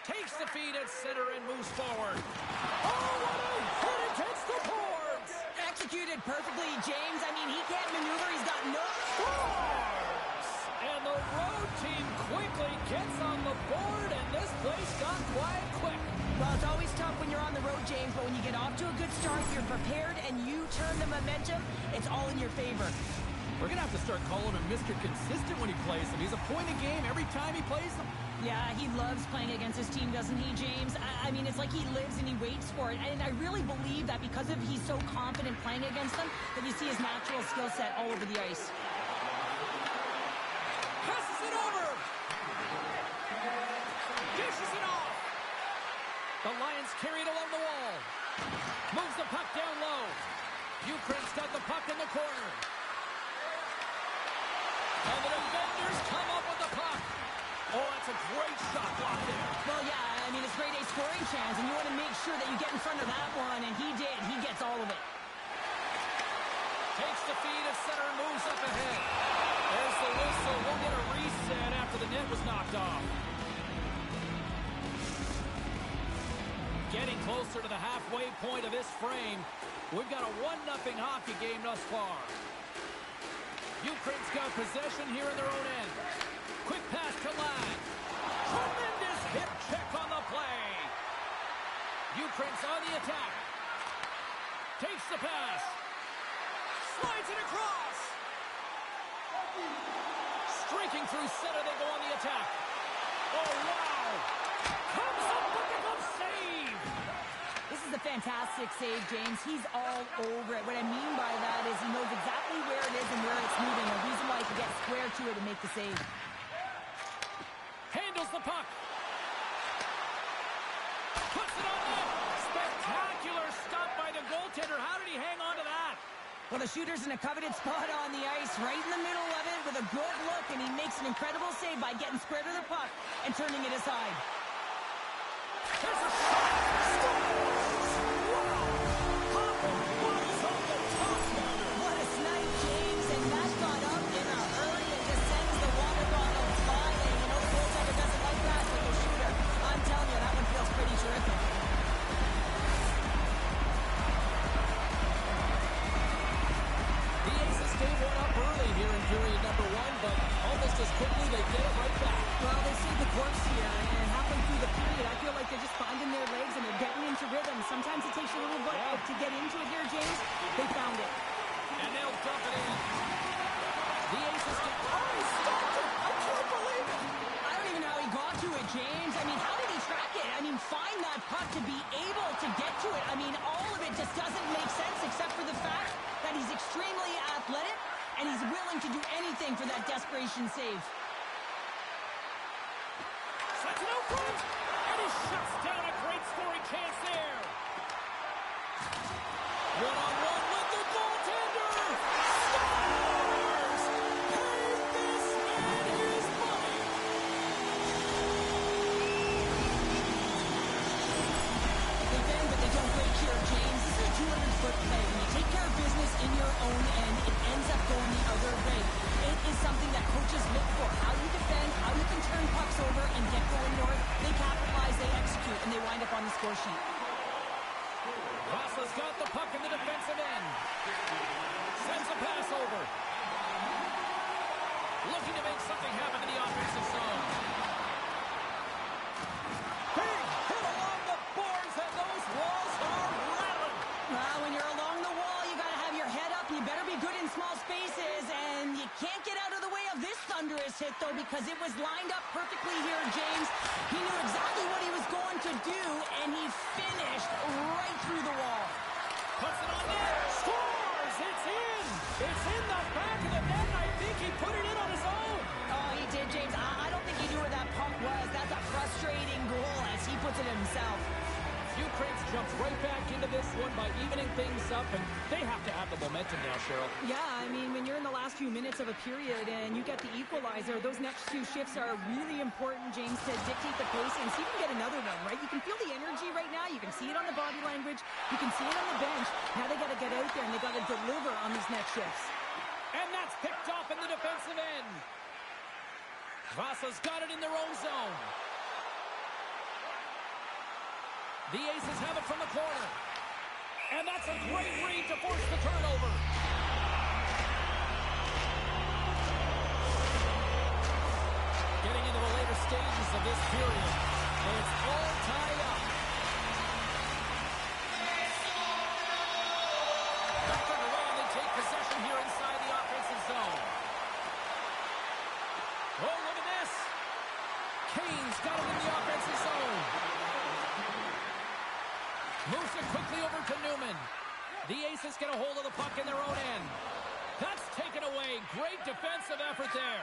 Takes the feed at center and moves forward. Oh, what a hit against the boards! Executed perfectly, James. I mean, he can't maneuver. He's got no... Scores! And the road team quickly gets on the board, and this place got quiet quick. Well, it's always tough when you're on the road, James, but when you get off to a good start, you're prepared, and you turn the momentum, it's all in your favor. We're going to have to start calling him Mr. Consistent when he plays them. He's a point a game every time he plays them. Yeah, he loves playing against his team, doesn't he, James? I mean, it's like he lives and he waits for it. And I really believe that because of he's so confident playing against them, that you see his natural skill set all over the ice. Passes it over. Dishes it off. The Lions carry it along the wall. Moves the puck down low. Ukraine's got the puck in the corner. And the defenders come up with the puck. Oh, that's a great shot block there. Well, yeah, I mean, it's grade A scoring chance, and you want to make sure that you get in front of that one, and he did. He gets all of it. Takes the feed at center and moves up ahead. There's the whistle. We'll get a reset after the net was knocked off. Getting closer to the halfway point of this frame. We've got a 1-0 hockey game thus far. Ukraine's got possession here in their own end. Quick pass to Ladd. Tremendous hip check on the play. Ukraine's on the attack. Takes the pass. Slides it across. Streaking through center, they go on the attack. Oh, wow. Comes up with a good save. This is a fantastic save, James. He's all over it. What I mean by that is he knows exactly where it is and where it's moving. The reason why he can get square to it and make the save. Handles the puck. Puts it on net. Spectacular stop by the goaltender. How did he hang on to that? Well, the shooter's in a coveted spot on the ice, right in the middle of it with a good look, and he makes an incredible save by getting square to the puck and turning it aside. There's a shot. Scores! Wow! What's on the top corner? What a snipe, James, and that got up in a hurry and just sends the water bottle flying. You know, the goaltender doesn't like that with the shooter. I'm telling you, that one feels pretty terrific. The Aces gave one up early here in period number 1, but almost as quickly they get it right back. Well, they saved the course here, and halfway through the period, I feel like they're just finding their legs and they're getting into rhythm. Sometimes it takes a little bit to get into it here, James. They found it. And they'll dump it in. The Aces get... Oh, he stopped it! I can't believe it! I don't even know how he got to it, James. I mean, how did he track it? I mean, find that puck to be able to get to it. I mean, all of it just doesn't make sense except for the fact that he's extremely athletic and he's willing to do anything for that desperation save. Sets it out front, and he shuts down a great scoring chance there. One-on-one with the goaltender. Scores! Pay this man his money. They bend, but they don't break here, James. This is a 200-foot play. When you take care of business in your own end, it ends up going the other way. It is something that coaches look for. How you defend, how you can turn pucks over and get going north. They capitalize, they execute, and they wind up on the score sheet. Vasa's got the puck in the defensive end. dangerous hit, though, because it was lined up perfectly here, James. He knew exactly what he was going to do, and he finished right through the wall. Puts it on net. Scores! It's in! It's in the back of the net, and I think he put it in on his own. Oh, he did, James. I don't think he knew where that pump was. That's a frustrating goal as he puts it himself. Ukraine jumps right back into this one by evening things up, and they have to have the momentum now, Cheryl. Yeah, I mean, when you're in the last few minutes of a period and you get the equalizer, those next two shifts are really important, James, to dictate the pacing. So you can get another one, right? You can feel the energy right now. You can see it on the body language. You can see it on the bench. Now they got to get out there and they got to deliver on these next shifts. And that's picked off in the defensive end. Vasa's got it in their own zone. The Aces have it from the corner. And that's a great read to force the turnover. Getting into the later stages of this period. And it's all tied up. Back underway, and they take possession here inside the offensive zone. Oh, look at this. Kane's got it in the offensive zone. Moves it quickly over to Newman. The Aces get a hold of the puck in their own end. That's taken away. Great defensive effort there.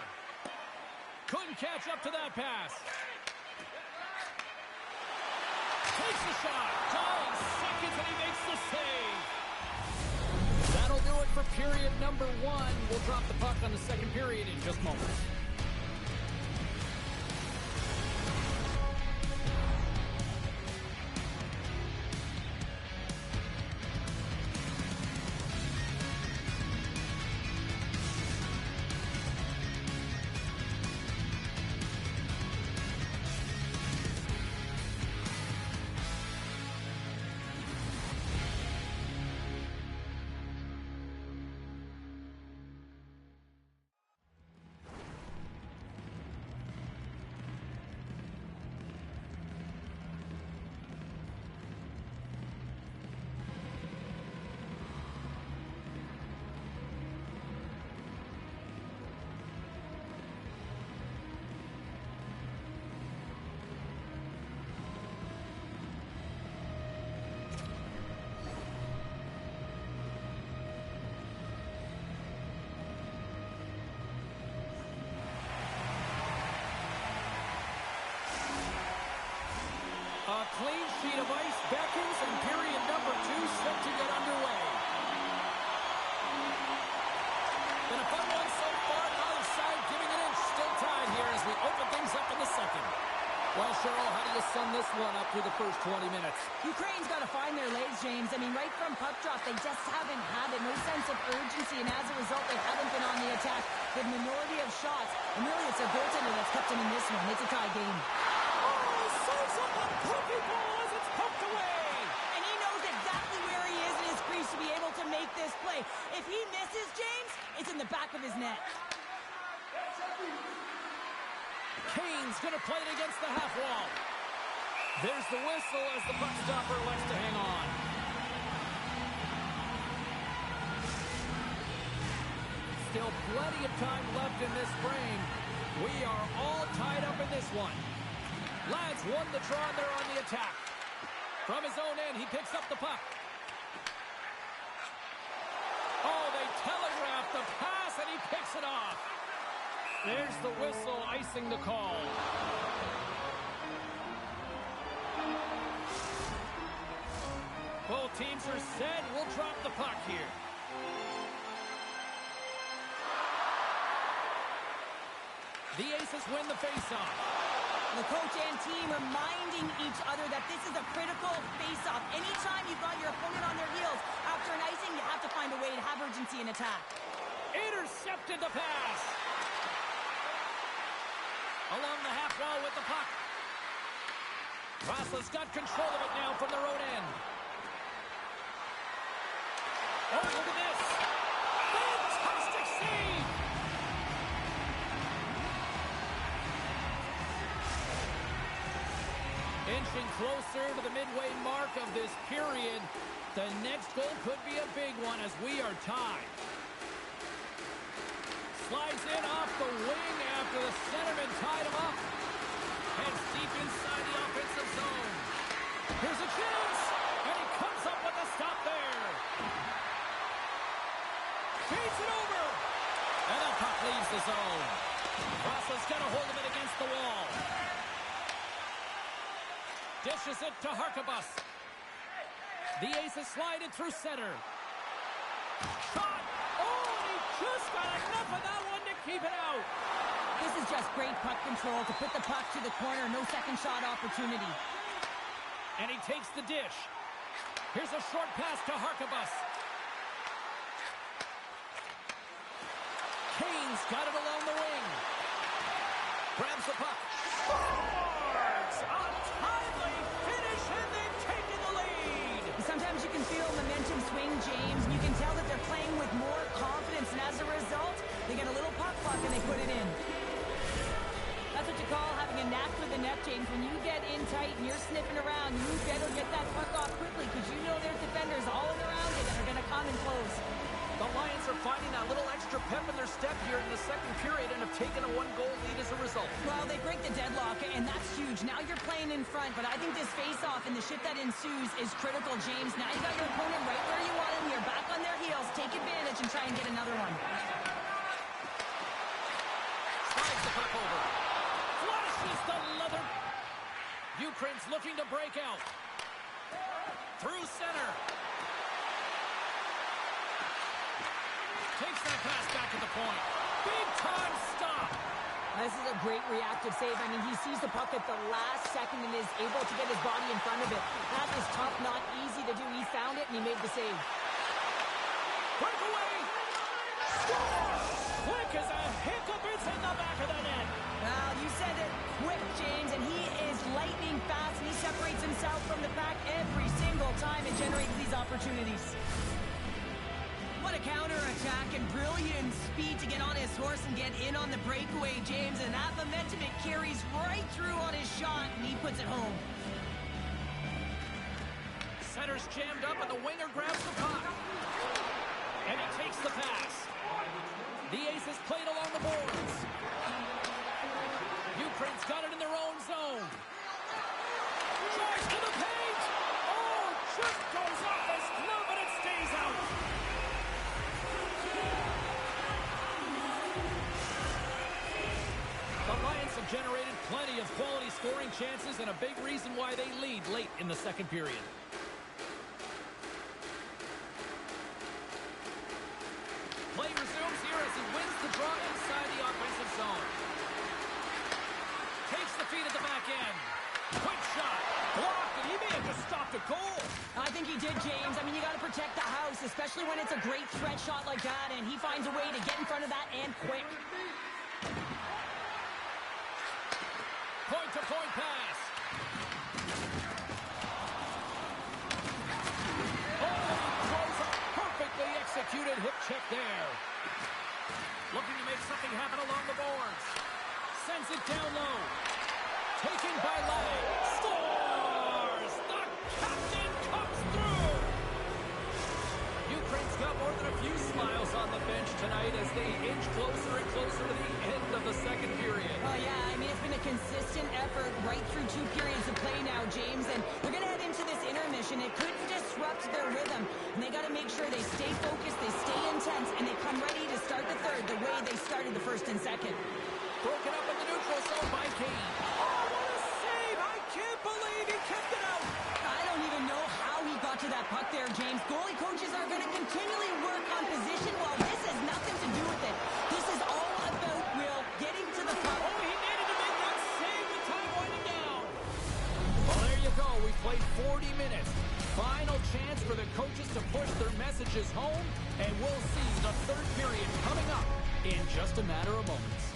Couldn't catch up to that pass. Takes the shot. Tying seconds, and he makes the save. That'll do it for period number 1. We'll drop the puck on the second period in just moments. A clean sheet of ice beckons, and period number 2 set to get underway. Been a fun one so far. Neither side giving an inch. Still tied here as we open things up in the second. Well, Cheryl, how do you sum this one up through the first 20 minutes? Ukraine's got to find their legs, James. I mean, right from puck drop, they just haven't had it. No sense of urgency, and as a result, they haven't been on the attack. The minority of shots, and really it's a goaltender that's kept them in this one. It's a tie game. Serves up a puppy ball as it's poked away. And he knows exactly where he is in his crease to be able to make this play. If he misses, James, it's in the back of his net. Kane's going to play it against the half wall. There's the whistle as the puck stopper elects to hang on. Still plenty of time left in this frame. We are all tied up in this one. Lads won the draw, and they're on the attack. From his own end, he picks up the puck. Oh, they telegraph the pass, and he picks it off. There's the whistle, icing the call. Both teams are set. We'll drop the puck here. The Aces win the faceoff. The coach and team reminding each other that this is a critical face-off. Anytime you've got your opponent on their heels, after an icing, you have to find a way to have urgency in attack. Intercepted the pass. Along the half wall with the puck. Vasa's got control of it now from their own end. Oh, look at this. Fantastic save. Inching closer to the midway mark of this period. The next goal could be a big one as we are tied. Slides in off the wing after Tulsa's got a hold of it against the wall. Dishes it to Harkabus. The Aces slide it through center. Shot! Oh, and he just got enough of that one to keep it out. This is just great puck control to put the puck to the corner. No second shot opportunity. And he takes the dish. Here's a short pass to Harkabus. Kane's got it along the wing. Grabs the puck. Scores! A timely finish, and they've taken the lead. Sometimes you can feel momentum swing, James, and you can tell that they're playing with more confidence, and as a result, they get a little puck luck and they put it in. That's what you call having a knack for the net, James. When you get in tight and you're sniffing around, you better get that puck off quickly because you know there's defenders all around it that are going to come and close. The Lions are finding that little extra pep in their step here in the second period and have taken a one-goal lead as a result. Well, they break the deadlock, and that's huge. Now you're playing in front, but I think this face-off and the shift that ensues is critical, James. Now you got your opponent right where you want him. You're back on their heels. Take advantage and try and get another one. Slides the puck over. Flashes the leather. Ukraine's looking to break out. Through center. Takes that pass back to the point. Big time stop. This is a great reactive save. I mean, he sees the puck at the last second and is able to get his body in front of it. That is tough, not easy to do. He found it and he made the save. Breakaway. Score! Quick as a hiccup. It's in the back of the net. Well, you said it. Quick, James, and he is lightning fast, and he separates himself from the pack every single time and generates these opportunities. What a counter-attack and brilliant speed to get on his horse and get in on the breakaway, James. And that momentum, it carries right through on his shot, and he puts it home. Center's jammed up, and the winger grabs the puck. And he takes the pass. The Aces played along the boards. Ukraine's got it in their own zone. Drives to the paint. Oh, just goes off his glove, and it stays out. The Lions have generated plenty of quality scoring chances and a big reason why they lead late in the second period. Play resumes here as he wins the draw inside the offensive zone. Takes the feed at the back end. Quick shot. Blocked, and he may have just stopped a goal. I think he did, James. I mean, you got to protect the house, especially when it's a great threat shot like that, and he finds a way to get in front of that and quick. Point-to-point pass. Oh, he throws a perfectly executed hip check there. Looking to make something happen along the boards. Sends it down low. Taken by Lang. Scores! The captain comes through! Ukraine's got more than a few smiles on the bench tonight as they inch closer and closer to the end of the second period. Oh, yeah, I mean, it's been a consistent effort right through two periods of play now, James, and they're going to head into this intermission. It could disrupt their rhythm, and they got to make sure they stay focused, they stay intense, and they come ready to start the third the way they started the first and second. Broken up in the neutral zone by Kane. Oh, what a save! I can't believe he kept it out! I don't even know how he got to that puck there, James. Goalie coaches are going to continually work on position. Well, this has nothing to do with it. This is all about Will getting to the puck. Oh, he needed to make that save with time winding down. Well, there you go. We played 40 minutes. Final chance for the coaches to push their messages home, and we'll see the third period coming up in just a matter of moments.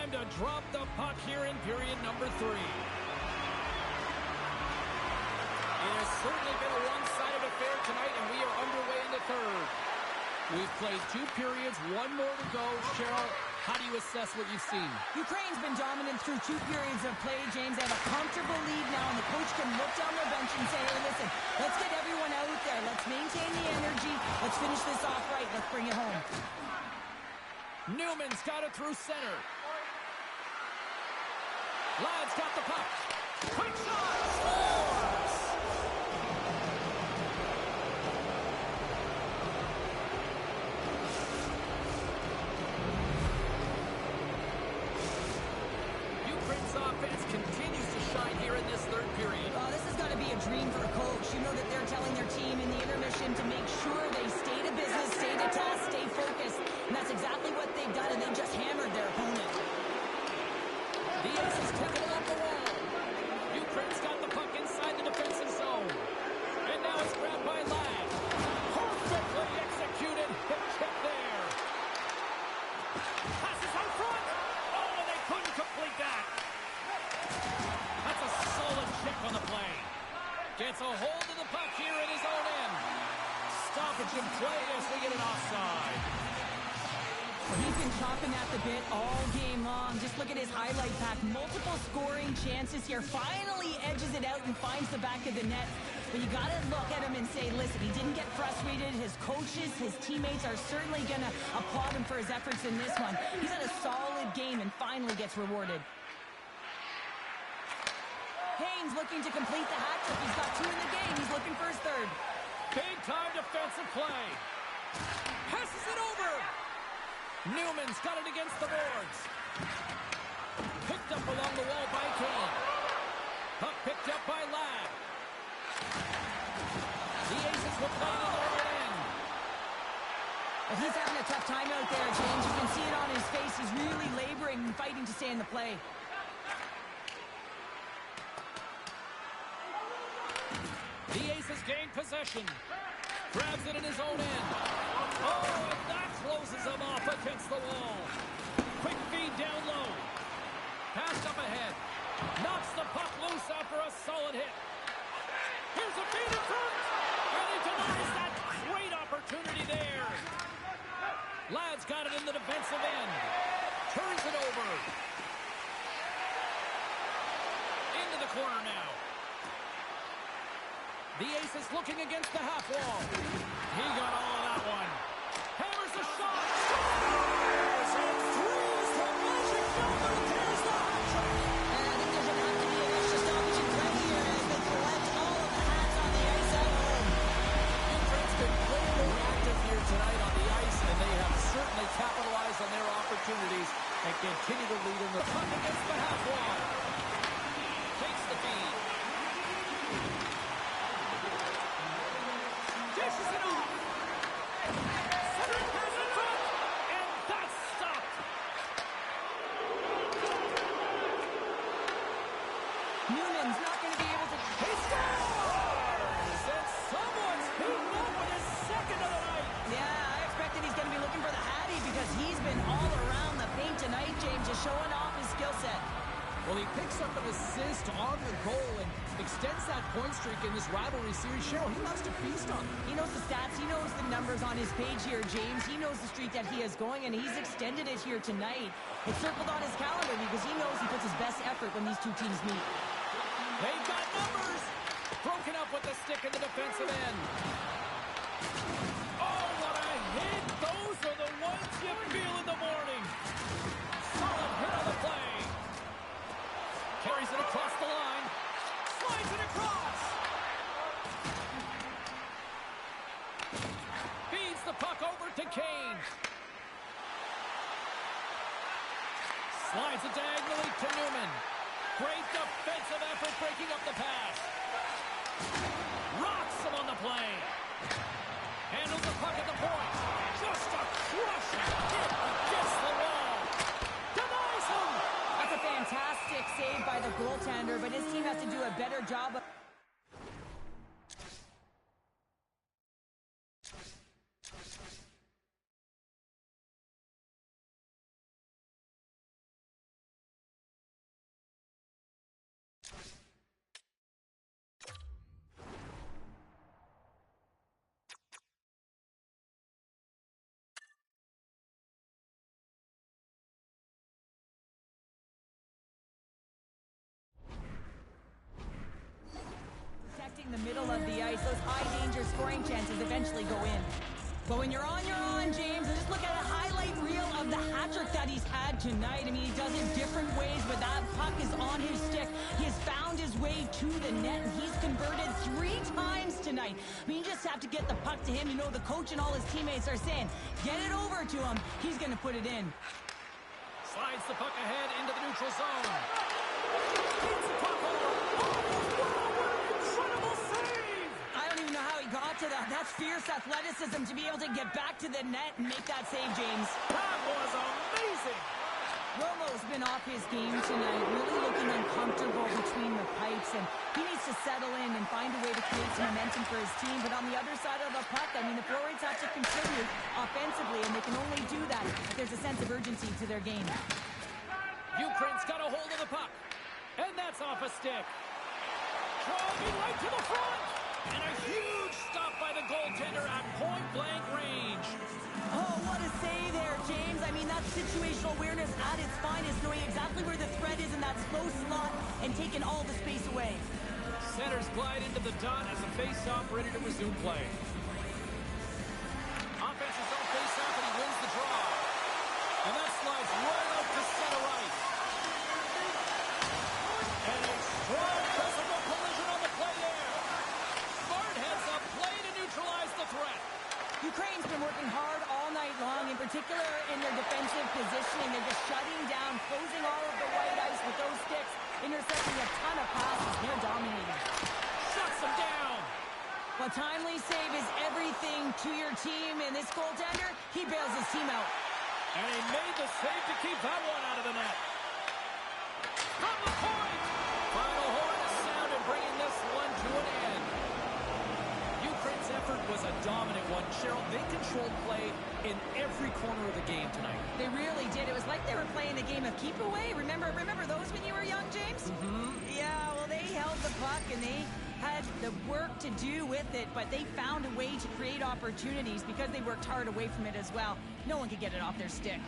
Time to drop the puck here in period number 3. It has certainly been a one-sided affair tonight, and we are underway in the third. We've played 2 periods, 1 more to go. Cheryl, how do you assess what you've seen? Ukraine's been dominant through 2 periods of play, James. They have a comfortable lead now, and the coach can look down their bench and say, hey, listen, let's get everyone out there. Let's maintain the energy. Let's finish this off right. Let's bring it home. Newman's got it through center. Ladd's got the puck. Quick shot! Scores! Ukraine's offense continues to shine here in this third period. Oh, this is going to be a dream for a coach. You know that they're telling their team in the intermission to make sure they stay to business, stay to task, stay focused. And that's exactly what they've done, and they just hammered their opponent. The Aces kept it up the wall. Ukraine's got the puck inside the defensive zone. And now it's grabbed by Ladd. Perfectly executed. Hip check there. Passes out front. Oh, and they couldn't complete that. That's a solid check on the play. Gets a hold of the puck here in his own end. Stoppage in play as we get an offside. He's been chopping at the bit all game long. Just look at his highlight pack. Multiple scoring chances here. Finally edges it out and finds the back of the net. But you got to look at him and say, listen, he didn't get frustrated. His coaches, his teammates are certainly going to applaud him for his efforts in this one. He's had a solid game and finally gets rewarded. Haynes looking to complete the hat trick. He's got 2 in the game. He's looking for his third. Big-time defensive play. Passes it over. Newman's got it against the boards. Picked up along the wall by Kane. Puck picked up by Ladd. The Aces will play to their own end. He's having a tough time out there, James. You can see it on his face. He's really laboring and fighting to stay in the play. The Aces gain possession. Grabs it in his own end. Oh, and that closes him off against the wall. Quick feed down low. Passed up ahead. Knocks the puck loose after a solid hit. Here's a feed in front. And he denies that great opportunity there. Ladd's got it in the defensive end. Turns it over. Into the corner now. The Aces looking against the half wall. He got all of that one. Hammers the shot. Scores! And throws the magic number. There's the hat trick. And I think there's going to have to be an extra stoppage in play here as they collect all of the hats on the ice at home. Ukraine's been way more active here tonight on the ice, and they have certainly capitalized on their opportunities and continue to lead in the puck against the half wall. Takes the feed. Dishes it off. Center pass in front. And that's stopped. Newman's not going to be able to... He scores! And someone's heating up with his second of the night. Yeah, I expected he's going to be looking for the Hattie because he's been all around the paint tonight, James, just showing off his skill set. Well, he picks up an assist on the goal and extends that point streak in this rivalry series. Cheryl, he loves to feast on them. He knows the stats. He knows the numbers on his page here, James. He knows the streak that he is going, and he's extended it here tonight. It's circled on his calendar because he knows he puts his best effort when these two teams meet. They've got numbers. Broken up with the stick in the defensive end. Oh, what a hit. Those are the ones you feel in the morning. Solid hit on the play. Carries it across the line. Slides it across. Feeds the puck over to Kane. Slides it diagonally to Newman. Great defensive effort breaking up the pass. Rocks him on the play. Handles the puck at the point. Just a crushing hit against the wall. Denies him. That's a fantastic save by the goaltender, but his team has to do a better job of eventually go in. But when you're on, James. And just look at a highlight reel of the hat-trick that he's had tonight. I mean, he does it different ways, but that puck is on his stick. He has found his way to the net, and he's converted 3 times tonight. I mean, you just have to get the puck to him. You know, the coach and all his teammates are saying, get it over to him. He's going to put it in. Slides the puck ahead into the neutral zone. Keeps the puck over. Oh, incredible save! I don't even know how he got to that. That's fierce athleticism to be able to get back to the net and make that save, James. That was amazing! Romo's been off his game tonight, really looking uncomfortable between the pipes, and he needs to settle in and find a way to create some momentum for his team. But on the other side of the puck, I mean, the forwards have to contribute offensively, and they can only do that if there's a sense of urgency to their game. Ukraine's got a hold of the puck, and that's off a stick. Driving right to the front, and a huge stop by the goaltender at point-blank range. Oh, what a save there, James. I mean, that's situational awareness at its finest, knowing exactly where the threat is in that slow slot and taking all the space away. Centers glide into the dot as the face-off ready to resume play. Offensive zone face-off, and he wins the draw. And that slides right out to center right. And a strong physical collision on the play there. Smart heads up play to neutralize the threat. Ukraine's been working hard all night long, in particular in their defensive positioning. They're just shutting down, closing all of the white ice with those sticks, intercepting a ton of passes. They're dominating. Shuts them down. Well, timely save is everything to your team, and this goaltender, he bails his team out. And he made the save to keep that one out of the net. From the point! Final horn is sounded, bringing this one to an end. Ukraine's effort was a dominant one. Cheryl, they controlled play in every corner of the game tonight. They really did. It was like they were playing a game of keep away. Remember those when you were young, James? Mm-hmm. Yeah, well, they held the puck and they had the work to do with it, but they found a way to create opportunities because they worked hard away from it as well. No one could get it off their stick.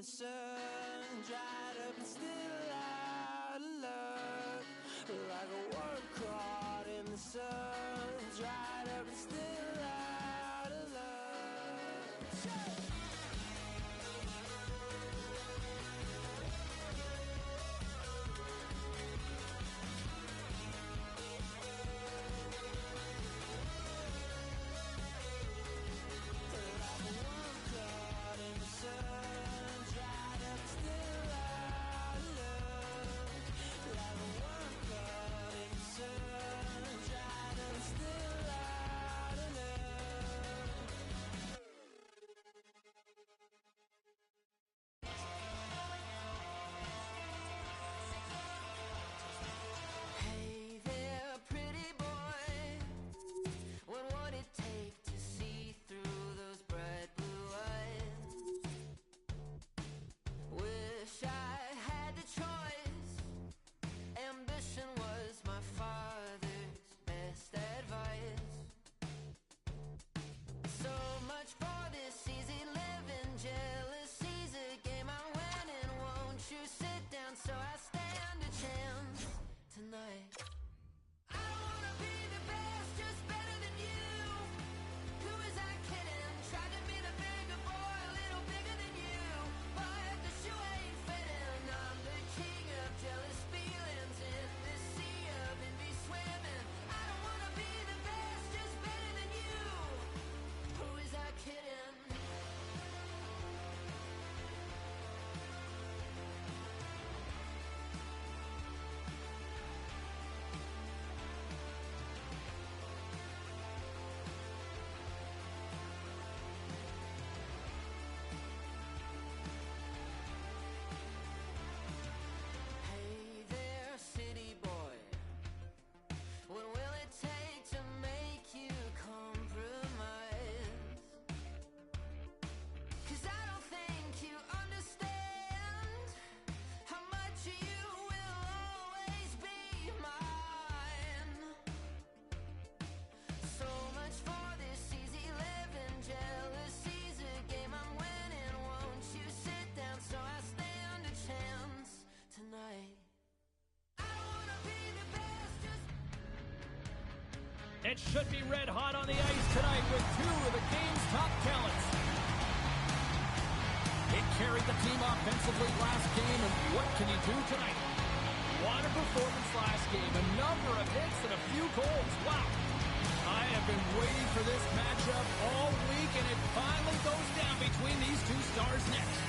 the sun dried up and still out of luck. Like a worm caught in the sun dried up and still out of luck. Hey there, pretty boy. What would it take to see through those bright blue eyes? Wish I had the choice. Ambition was my father's best advice. So much for this easy living. Jealousy's a game I win in. Won't you sit down so I stand a chance tonight? I wanna be the best, just better than you. Who is I kidding? Tried to be the bigger boy, a little bigger than you. But the shoe ain't fitting. I'm the king of jealous feelings in this sea of envy swimming. I don't wanna be the best, just better than you. Who is I kidding? Hey there, city boy. What will it take to make you compromise? 'Cause I don't think you understand how much you will always be mine. So much for this easy living. Jealousy's a game I'm winning. Won't you sit down so I stand a chance tonight? I wanna be the best, just It should be red hot on the ice tonight with two of the game's top talents. It carried the team offensively last game, and what can he do tonight? What a performance last game. A number of hits and a few goals. Wow. I have been waiting for this matchup all week, and it finally goes down between these two stars next.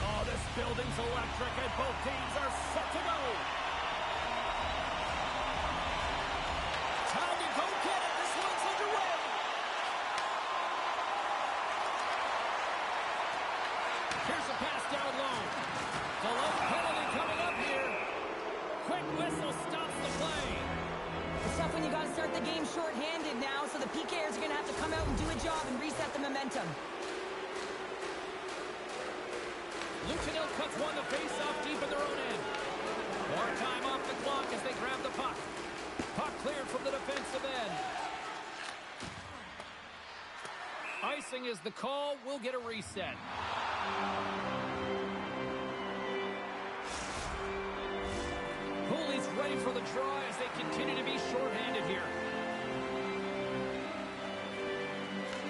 Oh, this building's electric, and both teams are set to go. Time to go get it. This one's underway. Here's a pass down low. Delayed penalty coming up here. Quick whistle stops the play. It's tough when you got to start the game shorthanded now, so the PKers are going to have to come out and do a job and reset the momentum. Ithl cuts one to face off deep in their own end. More time off the clock as they grab the puck. Puck cleared from the defensive end. Icing is the call. We'll get a reset. Cooley's ready for the draw as they continue to be shorthanded here.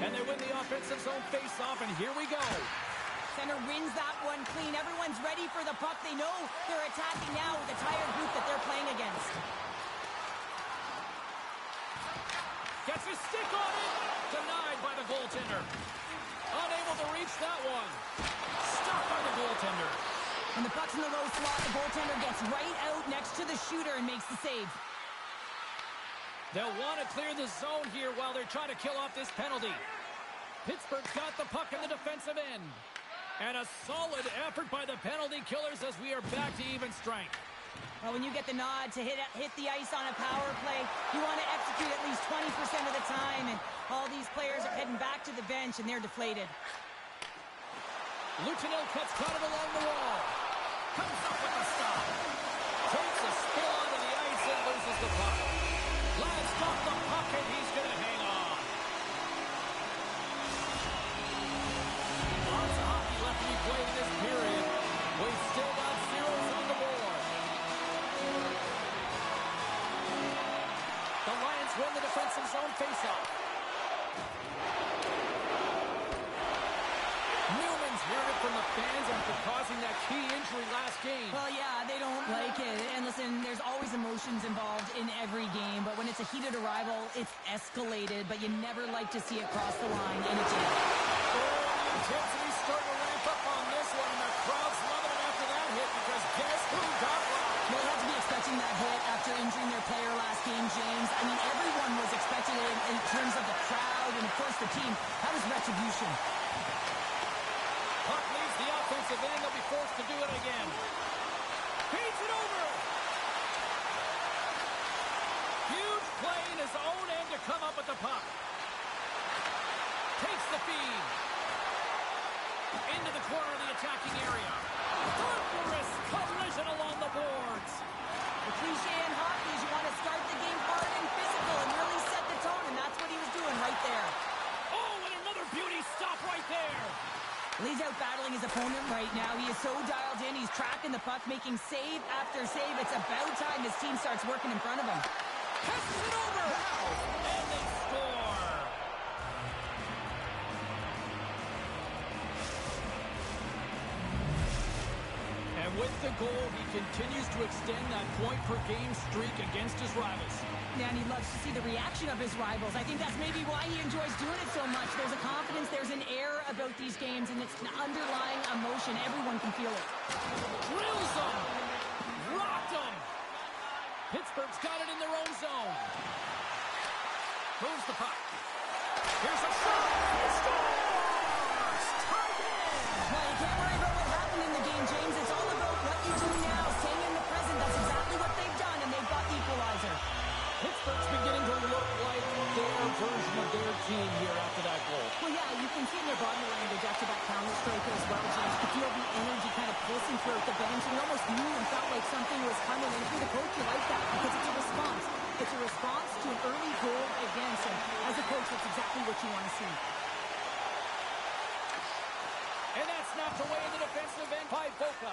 And they win the offensive zone face-off, and here we go. Center wins that one clean. Everyone's ready for the puck. They know they're attacking now with the tired group that they're playing against. Gets his stick on it. Denied by the goaltender. Unable to reach that one. Stopped by the goaltender. When the puck's in the low slot, the goaltender gets right out next to the shooter and makes the save. They'll want to clear the zone here while they're trying to kill off this penalty. Pittsburgh's got the puck in the defensive end. And a solid effort by the penalty killers as we are back to even strength. Well, when you get the nod to hit the ice on a power play, you want to execute at least 20% of the time, and all these players are heading back to the bench, and they're deflated. Ithl cuts caught it along the wall. Comes up with the stop. Takes a spill onto the ice and loses the puck. Lions got the puck, and he's going to hang on. faceoff. Newman's heard it from the fans after causing that key injury last game. Well, yeah, they don't like it. And listen, there's always emotions involved in every game, but when it's a heated arrival, it's escalated, but you never like to see it cross the line, and it did. Oh, the intensity's starting to ramp up on this one, and the crowd's loving it after that hit, because guess who got rocked? Well, they had to be expecting that hit after injuring their player last game, James. I mean, everyone was expecting it in terms of the crowd and, of course, the team. That was retribution. Puck leaves the offensive end. They'll be forced to do it again. Feeds it over. Huge play in his own end to come up with the puck. Takes the feed. Into the corner of the attacking area. Thunderous collision along the boards. The cliche in hockey is you want to start the game hard and physical and really set the tone, and that's what he was doing right there. Oh, and another beauty stop right there. He's out battling his opponent right now. He is so dialed in. He's tracking the puck, making save after save. It's about time his team starts working in front of him. Passes it over. And they score. And with the goal, he continues to extend that point-per-game streak against his rivals. Man, he loves to see the reaction of his rivals. I think that's maybe why he enjoys doing it so much. There's a confidence, there's an air about these games, and it's an underlying emotion. Everyone can feel it. Drills them. Rocked them. Pittsburgh's got it in their own zone. Moves the puck. Here's a shot. He scores! Tied in. Well, you can't worry about what happened in the game, James. It's all about what you do now. Staying in the present. That's exactly what they've done, and they've got the equalizer. Pittsburgh's beginning to look like their version of their team here after that goal. Well, yeah, you can see in their body language after that counter strike as well, James. You could feel the energy kind of pulsing throughout the bench, and you almost knew and felt like something was coming. And for the coach, you like that because it's a response. It's a response to an early goal against him. As a coach, that's exactly what you want to see. And that's snapped away in the defensive end by Boca.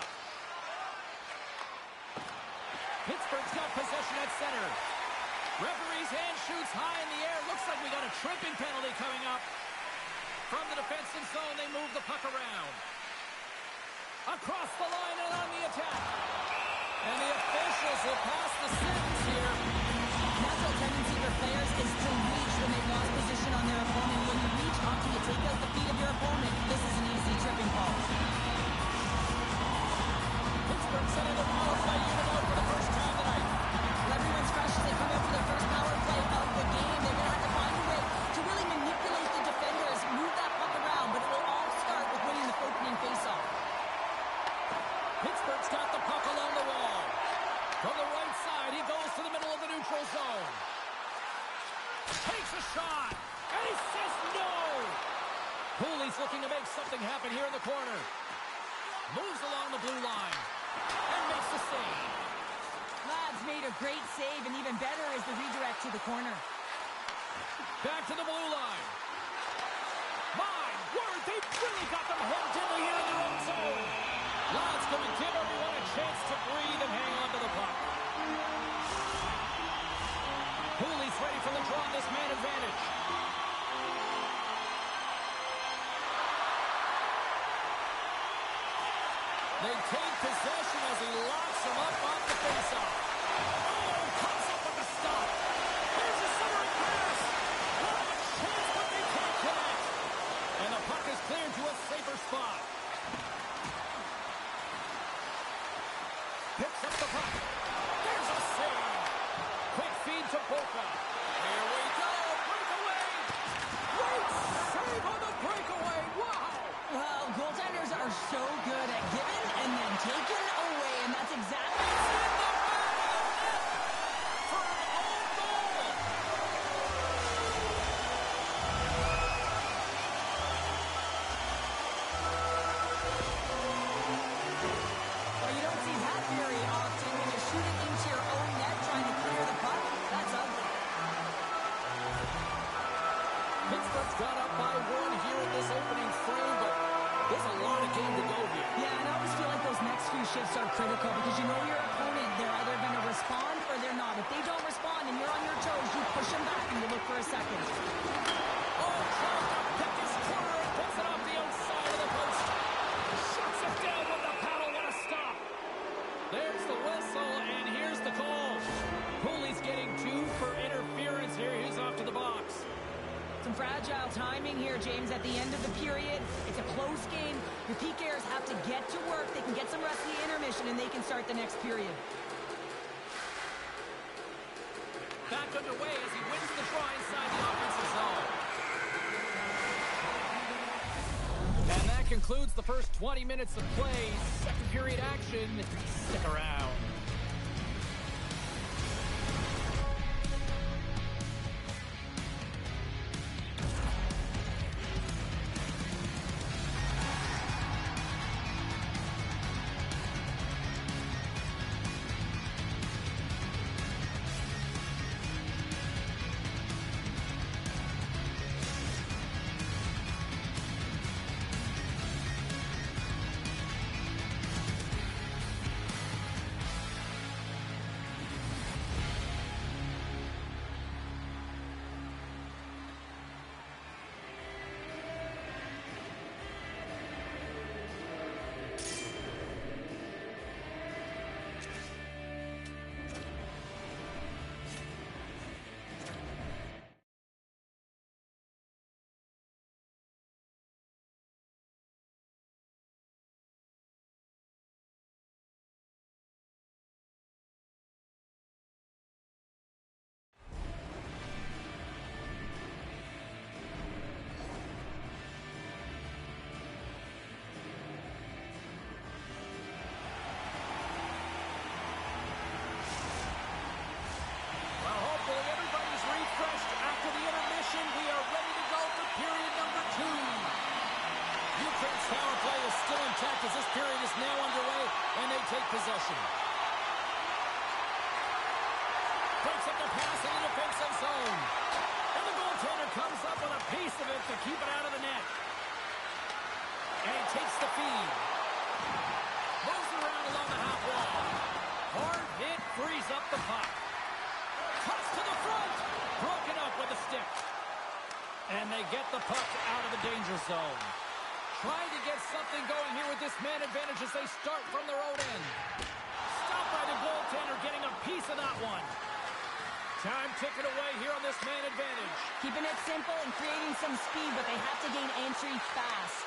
Pittsburgh's got possession at center. Referee's hand shoots high in the air. Looks like we got a tripping penalty coming up. From the defensive zone, they move the puck around. Across the line and on the attack. And the officials will pass the sentence here. Natural tendency for players is to reach when they've lost position on their opponent. When you reach hockey, you take out the feet of your opponent. This is an easy tripping call. Pittsburgh sending the power play unit out for the first time tonight. Everyone's fresh as they come out for their first power play of the game. They're going to have to find a way to really manipulate the defenders, move that puck around, but it will all start with winning the opening faceoff. Pittsburgh's got the puck along the wall. From the right side, he goes to the middle of the neutral zone. Takes a shot, and he says no. Cooley's looking to make something happen here in the corner. Moves along the blue line and makes the save. Lads made a great save, and even better is the redirect to the corner. Back to the blue line. My word, they've really got them hemmed in here in their own zone. Lads going to give everyone a chance to breathe and hang on to the puck. Cooley's ready for the draw on this man advantage. They take possession as he locks him up off the faceoff. Oh, comes up with the stop. Here's a centering pass. What a chance, but they can't connect. And the puck is cleared to a safer spot. Picks up the puck. There's a save. Quick feed to Boca. Here we go. Breakaway. Great save on the breakaway. Wow. Well, goaltenders are so good at giving and then taking away, and that's exactly It's in the back of the net for an own goal. Well, you don't see that very often when you shoot it into your own net trying to clear the puck. That's ugly. Pittsburgh's got up by one here in this opening frame, but there's a lot of game to go here. Yeah, and I always feel like those next few shifts are critical because you know your opponent, they're either going to respond or they're not. If they don't respond and you're on your toes, you push him back, and you look for a second. Oh, trying to pick his corner and puts it off the outside of the post. Shuts it down with the paddle. What a stop. There's the whistle, and here's the call. Cooley's getting 2 for interference here. He's off to the box. Some fragile timing here, James, at the end of the period. It's a close game. Your PKers have to get to work. They can get some rest in the intermission, and they can start the next period. Back underway as he wins the draw inside the offensive zone. And that concludes the first 20 minutes of play. Second period action. Stick around. As this period is now underway, and they take possession. Breaks up the pass in the defensive zone. And the goaltender comes up with a piece of it to keep it out of the net. And he takes the feed. Moves around along the half wall. Hard hit, frees up the puck. Cuts to the front. Broken up with a stick. And they get the puck out of the danger zone. Trying to get something going here with this man advantage as they start from their own end. Stopped by the goaltender, getting a piece of that one. Time ticking away here on this man advantage. Keeping it simple and creating some speed, but they have to gain entry fast.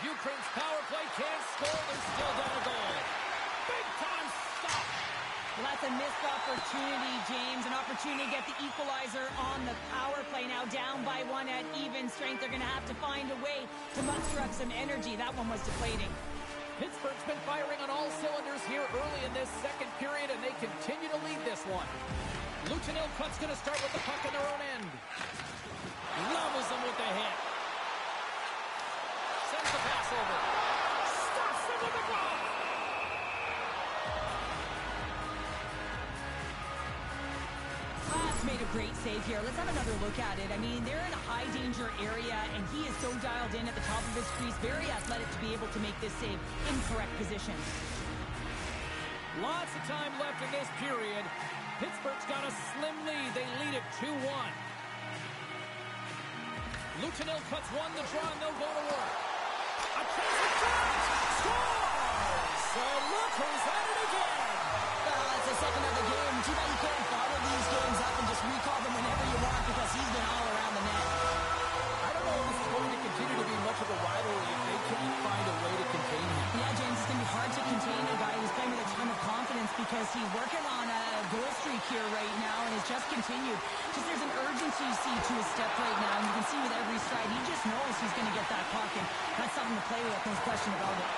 Ukraine's power play can't score. They're still down a goal. Big time stop. Well, that's a missed opportunity, James. An opportunity to get the equalizer on the power play. Now down by 1 at even strength. They're going to have to find a way to muster up some energy. That one was deflating. Pittsburgh's been firing on all cylinders here early in this second period, and they continue to lead this one. Luton Ilcutt's going to start with the puck in their own end. Levels them with the hit. Sends the pass over. Stops them with the glove. Made a great save here. Let's have another look at it. I mean, they're in a high danger area, and he is so dialed in at the top of his crease, very athletic to be able to make this save in correct position. Lots of time left in this period. Pittsburgh's got a slim lead. They lead it 2-1. Luton Ilcutt's won the draw, and they'll go to work. A chance at France! Scores! So look who's at it again! It's the second of the game. Too bad you can't follow these games up and just recall them whenever you want because he's been all around the net. I don't know if this is going to continue to be much of a rivalry if they can't find a way to contain him. Yeah, James, it's going to be hard to contain a guy who's playing with a ton of confidence because he's working on a goal streak here right now and it's just continued. Just there's an urgency you see to his step right now, and you can see with every stride, he just knows he's going to get that puck, and that's something to play with, no question about it.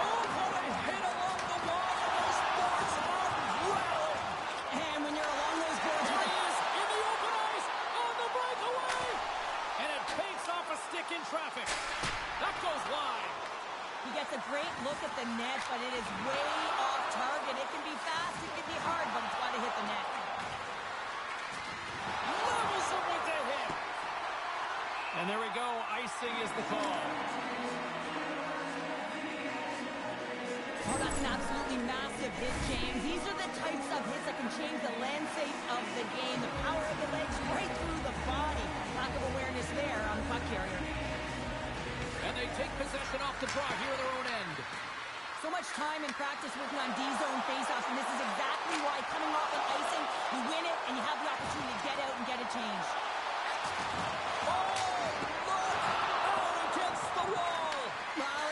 Oh, what a hit along the wall, and those boards are rattling. And when you're along those boards, There he is, in the open ice, on the breakaway, and it banks off a stick in traffic. That goes wide. he gets a great look at the net, but it is way off target. It can be fast, it can be hard, but it's got to hit the net. Levels him with the hit. And there we go. Icing is the call. Oh, that's an absolutely massive hit, James. These are the types of hits that can change the landscape of the game. The power of the legs right through the body. Lack of awareness there on the puck carrier. And they take possession off the draw here at their own end. So much time in practice working on D-zone faceoffs, and this is exactly why coming off an icing, you win it, and you have the opportunity to get out and get a change.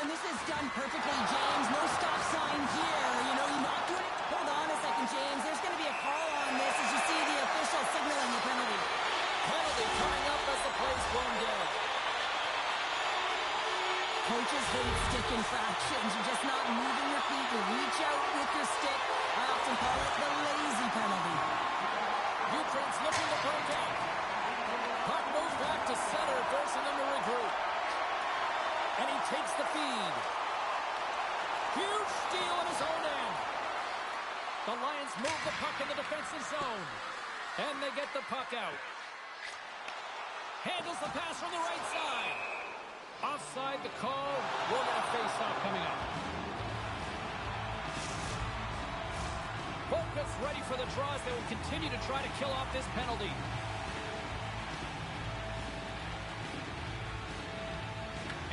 And this is done perfectly, James. No stop sign here. You know, you're not doing it. Hold on a second, James. There's going to be a call on this as you see the official signaling the penalty. Penalty coming up as the play's blown down. Coaches hate stick infractions. You're just not moving your feet. You reach out with your stick. I often call it the lazy penalty. Ukraine's looking to break out. Puck moves back to center, forcing them to regroup. And he takes the feed. Huge steal in his own end. The Lions move the puck in the defensive zone. And they get the puck out. Handles the pass from the right side. Offside the call. We're going to face off coming up. Focus ready for the draws. They will continue to try to kill off this penalty.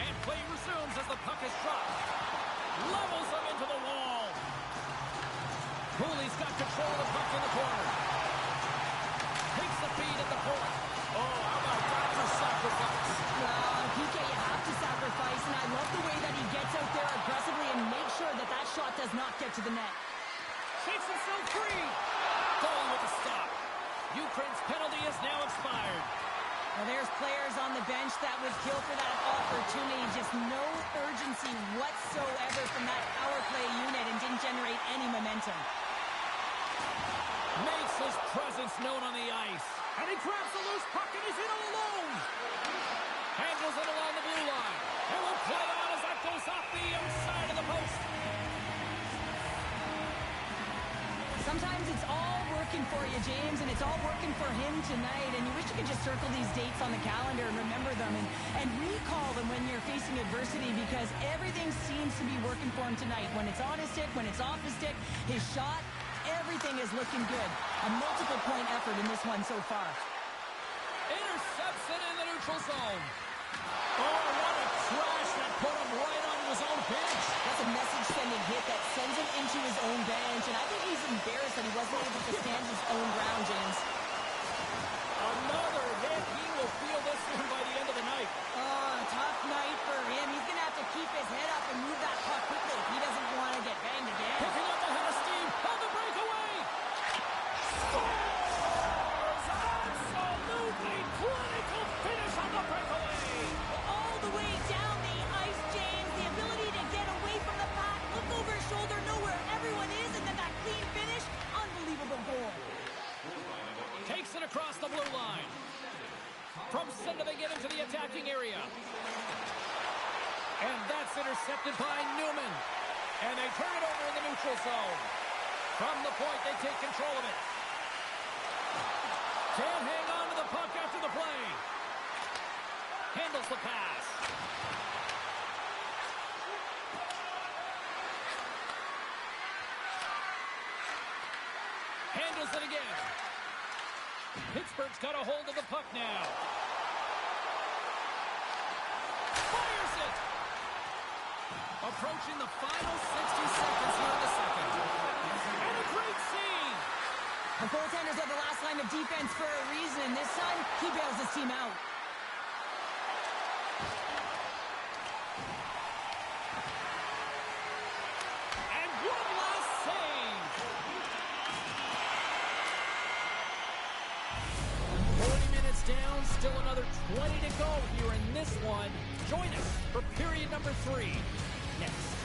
And play resumes as the puck is dropped. Levels them into the wall. Cooley's got control of the puck in the corner. Takes the feed at the point. Oh, how about that for sacrifice? Well, PK, you have to sacrifice, and I love the way that he gets out there aggressively and makes sure that that shot does not get to the net. Shakes himself free. Goal with a stop. Ukraine's penalty is now expired. Well, there's players on the bench that would kill for that opportunity. Just no urgency whatsoever from that power play unit and didn't generate any momentum. Makes his presence known on the ice. And he grabs the loose puck and he's in all alone. Handles it along the blue line. And will play on as that goes off the outside of the post. Sometimes it's all working for you, James, and it's all working for him tonight. And you wish you could just circle these dates on the calendar and remember them and recall them when you're facing adversity, because everything seems to be working for him tonight. When it's on his stick, when it's off his stick, his shot, everything is looking good. A multiple point effort in this one so far. Intercepts it in the neutral zone. Oh, what a crash that put him right on his own bench. That's a message-sending hit that sends him into his own bench, and I think he's embarrassed that he wasn't able to stand his own ground, James. Another hit. He will feel this one by the end of the night. Tough night for him. He's going to have to keep his head up and move that puck quickly if he doesn't want to get banged again. Picking up the head of steam on the breakaway. Scores! Absolutely clinical finish on the breakaway. All the way down the ice, James. The ability to get away from the pack, look over his shoulder, know where everyone is, and then that clean finish. Unbelievable goal. Takes it across the blue line. From center they get into the attacking area. And that's intercepted by Newman. And they turn it over in the neutral zone. From the point, they take control of it. Can't hang on to the puck after the play. Handles the pass. Handles it again. Pittsburgh's got a hold of the puck now. Fires it! Approaching the final 60 seconds here in the second. And a great scene! The goaltenders are the last line of defense for a reason. This time, he bails his team out. And one last save! 40 minutes down, still another 20 to go here in this one. Join us for period number 3 next.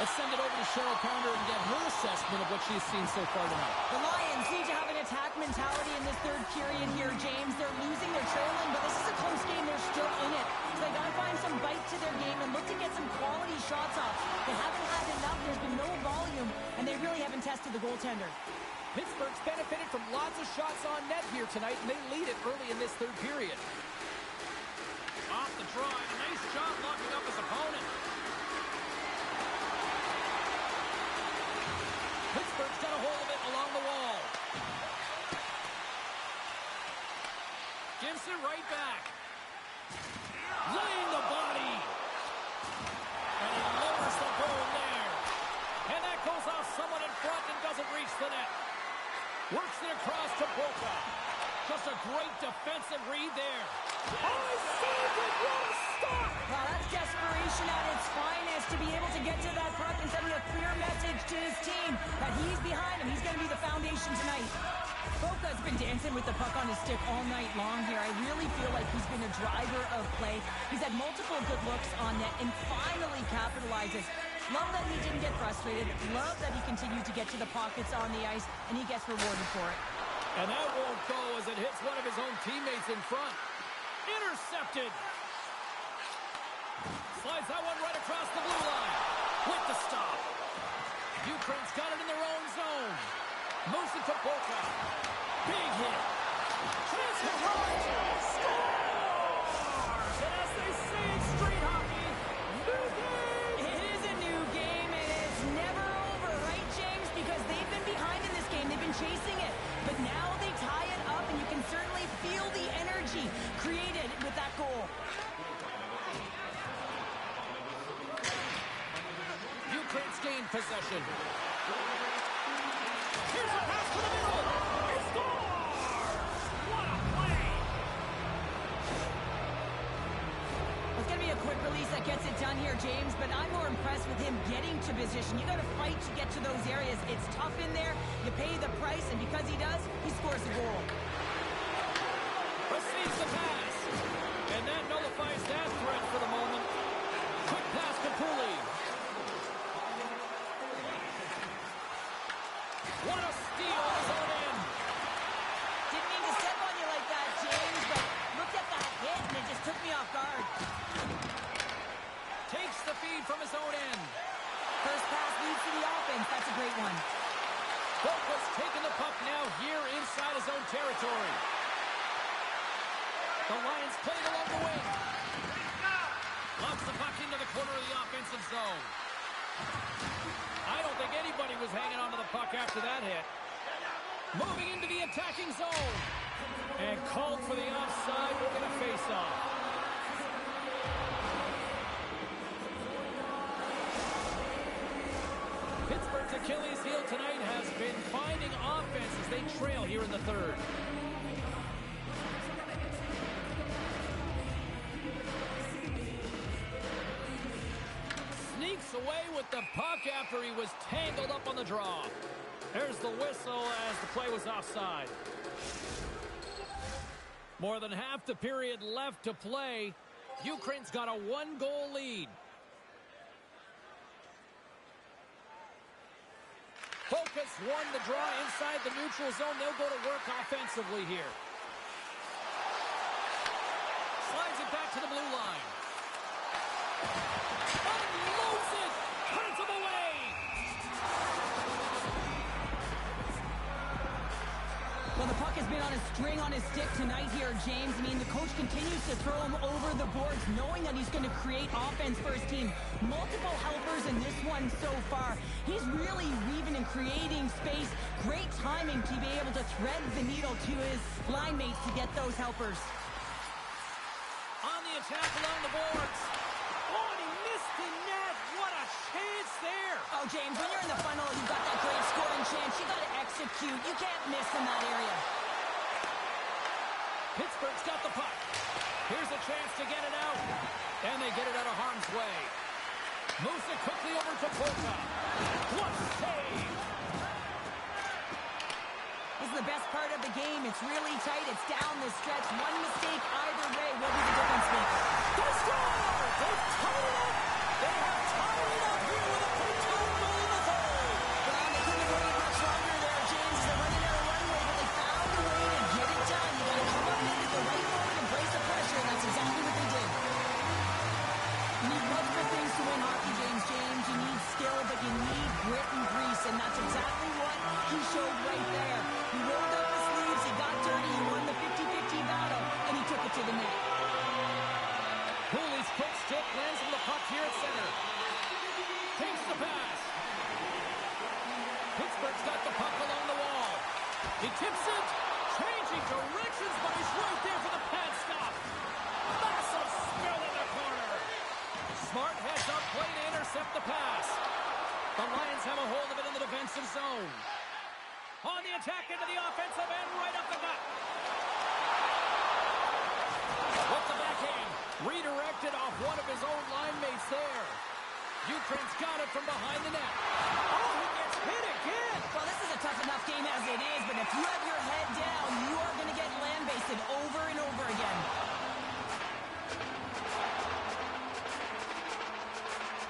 Let's send it over to Cheryl Pounder and get her assessment of what she's seen so far tonight. The Lions need to have an attack mentality in this third period here, James. They're losing, they're trailing, but this is a close game. They're still in it. So they got to find some bite to their game and look to get some quality shots off. They haven't had enough. There's been no volume, and they really haven't tested the goaltender. Pittsburgh's benefited from lots of shots on net here tonight, and they lead it early in this third period. Off the draw, and a nice job locking up his opponent. Pittsburgh's got a hold of it along the wall. Gives it right back. Laying the body. And he lowers the goal there. And that goes off someone in front and doesn't reach the net. Works it across to Boca. Just a great defensive read there. Oh, he saved it! What a stop! Wow, that's desperation at its finest to be able to get to that puck and sending a clear message to his team that he's behind him. He's going to be the foundation tonight. Boca's been dancing with the puck on his stick all night long here. I really feel like he's been a driver of play. He's had multiple good looks on net and finally capitalizes. Love that he didn't get frustrated. Love that he continued to get to the pockets on the ice, and he gets rewarded for it. And that won't go as it hits one of his own teammates in front. Intercepted. Slides that one right across the blue line. With the stop. Ukraine's got it in their own zone. Moves it to Boca. Big hit. Chance for Rogers. Scores! And as they say in street hockey, new game. It is a new game, and it's never over, right, James? Because they've been behind in this game. They've been chasing it. But now they tie it up, and you can certainly feel the energy created with that goal. Ukraine's gained possession. Here's a pass to the middle. He scores! What a play! It's going to be a quick release that gets it done here, James, but I'm more impressed with him getting to position. You got to fight to get to those areas. It's tough in there. You pay the price, and because he does, he scores a goal. Receives the pass. And that nullifies that threat for the moment. Quick pass to Pooley. What a steal on his own end. Didn't mean to step on you like that, James, but look at that hit, and it just took me off guard. Takes the feed from his own end. First pass leads to the offense. That's a great one. Boca's taking the puck now here inside his own territory. The Lions playing along the wing. Lobs the puck into the corner of the offensive zone. I don't think anybody was hanging onto the puck after that hit. Moving into the attacking zone. And called for the offside. We're going to face off. Pittsburgh's Achilles heel tonight has been finding offense as they trail here in the third. Sneaks away with the puck after he was tangled up on the draw. There's the whistle as the play was offside. More than half the period left to play. Ukraine's got a one-goal lead. Boca's won the draw inside the neutral zone. They'll go to work offensively here. Slides it back to the blue line. Unloads it! Turns him away! Well, the puck has been on a string on his stick tonight here, James. I mean, the coach continues to throw him over the boards, knowing that he's going to create offense for his team. Multiple helpers in this one so far. He's really weaving and creating space. Great timing to be able to thread the needle to his line mates to get those helpers. On the attack along the boards. Oh, and he missed the net. What a chance there. Oh, James, when you're in the funnel, you've got that great scoring chance. You got to execute. You can't miss in that area. Pittsburgh's got the puck. Here's a chance to get it out. And they get it out of harm's way. Moves it quickly over to Boca. What a save! This is the best part of the game. It's really tight. It's down the stretch. One mistake either way will be the difference maker. They score! They've tied it up! They have tied it up here with a quick to the net. Cooley's quick stick lands on the puck here at center. Takes the pass. Pittsburgh's got the puck along the wall. He tips it. Changing directions, but he's right there for the pad stop. Massive spill in the corner. Smart heads up play to intercept the pass. The Lions have a hold of it in the defensive zone. On the attack into the offensive end, right up the gut. With the backhand, redirected off one of his own line mates there. Ukraine's got it from behind the net. Oh, he gets hit again. Well, this is a tough enough game as it is, but if you have your head down, you are going to get land-basted over and over again.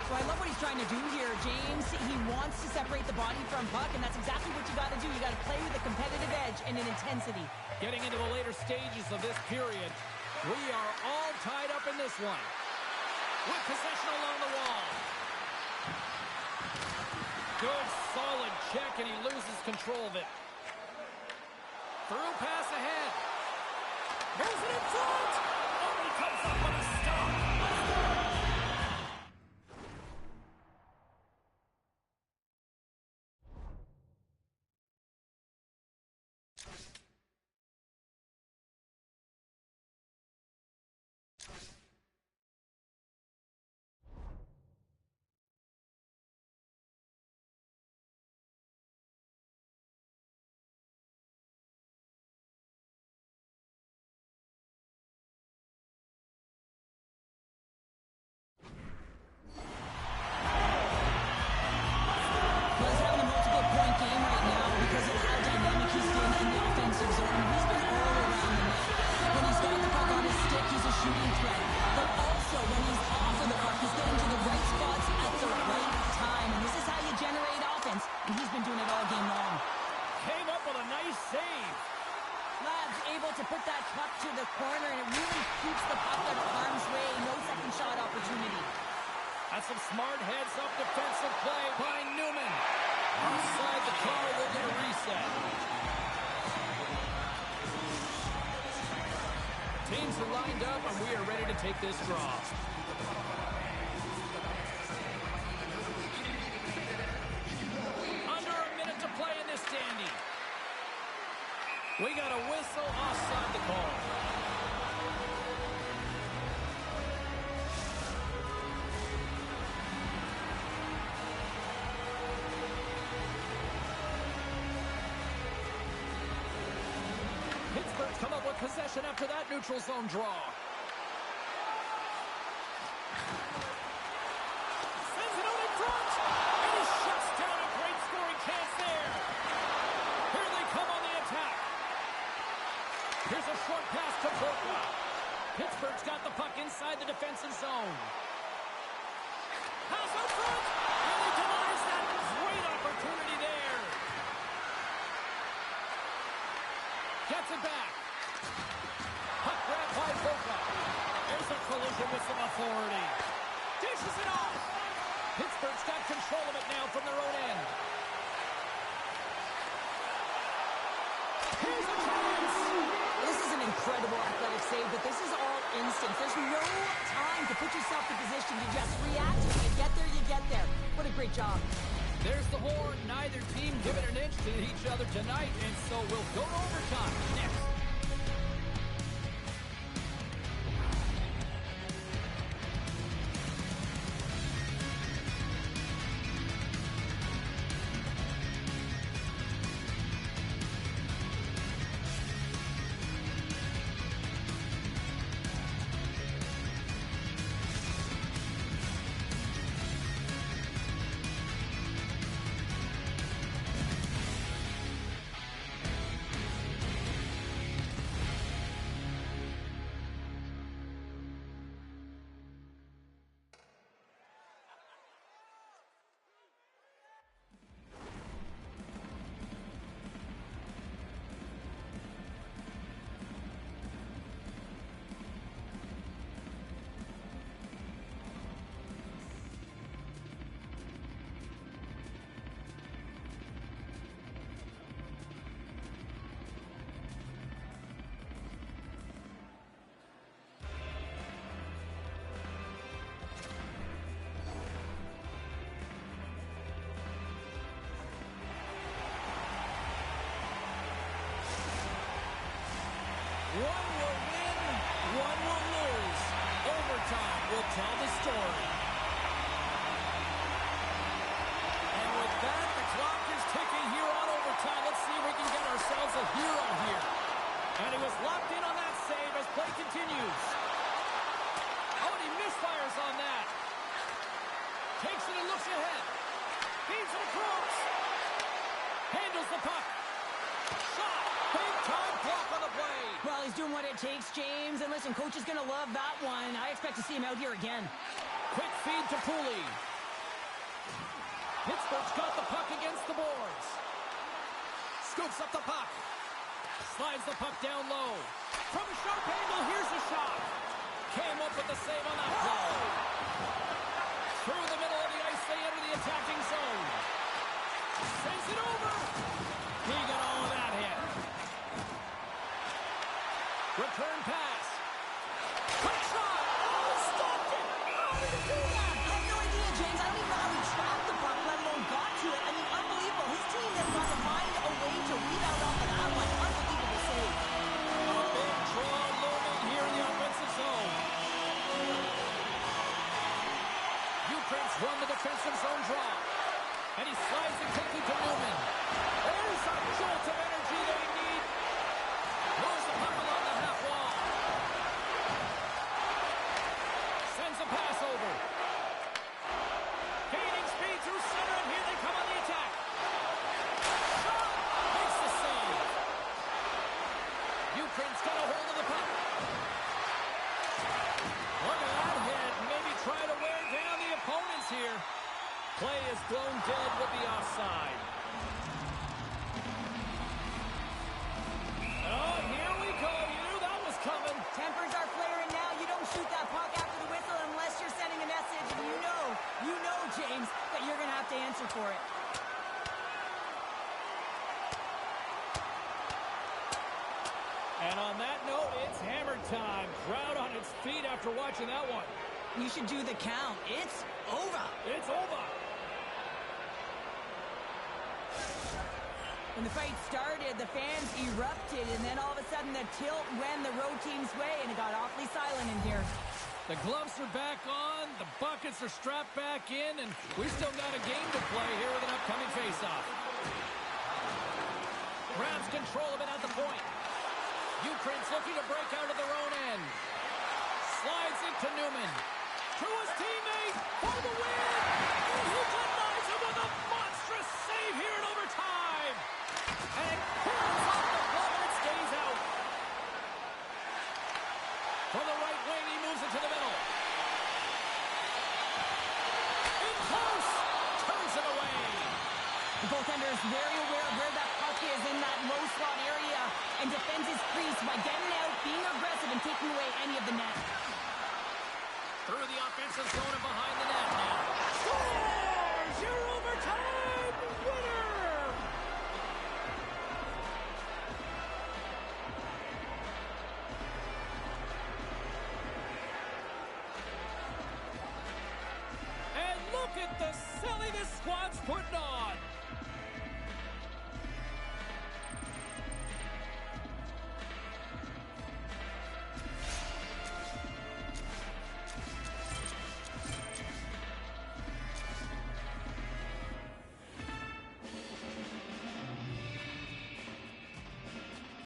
So I love what he's trying to do here, James. He wants to separate the body from puck, and that's exactly what you got to do. You got to play with a competitive edge and an intensity. Getting into the later stages of this period, we are all tied up in this one. With possession along the wall. Good, solid check, and he loses control of it. Through pass ahead. Moves it in front. Oh, he comes up with a stop. To put that puck to the corner, and it really keeps the puck out of harm's way. No second shot opportunity. That's some smart heads-up defensive play by Newman. Inside the car, we'll get a reset. Teams are lined up, and we are ready to take this draw. Under a minute to play in this dandy. We got a whistle offside the call. Pittsburgh's come up with possession after that neutral zone draw. Sends it out in front. And he shuts down a great scoring chance there. Here they come on the attack. Here's a short pass to Borka. Pittsburgh's got the puck inside the defensive zone. Pass out front. And he denies that. Great opportunity there. Gets it back. Puck grab by Borka. There's a collision with some authority. Dishes it off. Pittsburgh's got control of it now from their own end. Here's a chance. This is an incredible athletic save, but this is all instinct. There's no time to put yourself in position. You just react. When you get there, you get there. What a great job. There's the horn. Neither team giving an inch to each other tonight, and so we'll go to overtime next. One will lose. Overtime will tell the story. And with that, the clock is ticking here on overtime. Let's see if we can get ourselves a hero here. And he was locked in on that save as play continues. Oh, and he misfires on that. Takes it and looks ahead. Feeds it across. Handles the puck. Shot. Big time block on the play. Well, he's doing what it takes, James. And listen, coach is going to love that one. I expect to see him out here again. Quick feed to Pooley. Pittsburgh's got the puck against the boards. Scoops up the puck. Slides the puck down low. From a sharp angle, here's the shot. Came up with the save on that play. Through the middle of the ice, they enter the attacking zone. Sends it over. He got all of that hit. Return pass. Quick shot. Oh, stopped it. How did he do that? I have no idea, James. I don't even know how he trapped the puck, let alone got to it. I mean, unbelievable. His team has got to find a way to rebound off of that one. Unbelievable save. A big draw looming here in the offensive zone. Ukraine's run the defensive zone draw. And he slides it quickly to Newman. There's a jolt of energy they need. Moves the puck along the half wall. Sends a pass over. Gaining speed through center, and here they come on the attack. Shot! Makes the save. Ukraine's got a hold of the puck. Look at that hit. Maybe try to wear down the opponents here. Play is blown dead with the offside. Oh, here we go. You knew that was coming. Tempers are flaring now. You don't shoot that puck after the whistle unless you're sending a message. And you know, James, that you're going to have to answer for it. And on that note, it's hammer time. Crowd on its feet after watching that one. You should do the count. It's over. It's over. When the fight started, the fans erupted, and then all of a sudden the tilt went the road team's way, and it got awfully silent in here. The gloves are back on, the buckets are strapped back in, and we still got a game to play here with an upcoming faceoff. Grabs control of it at the point. Ukraine's looking to break out of their own end. Slides it to Newman. To his teammate for the win! And he denies him with a monstrous save here in overtime! And clears off the glove and it stays out. From the right wing, he moves it to the middle. In close! Turns it away. The goaltender is very aware of where that puck is in that low slot area and defends his crease by getting out, being aggressive, and taking away any of the net. Through the offensive zone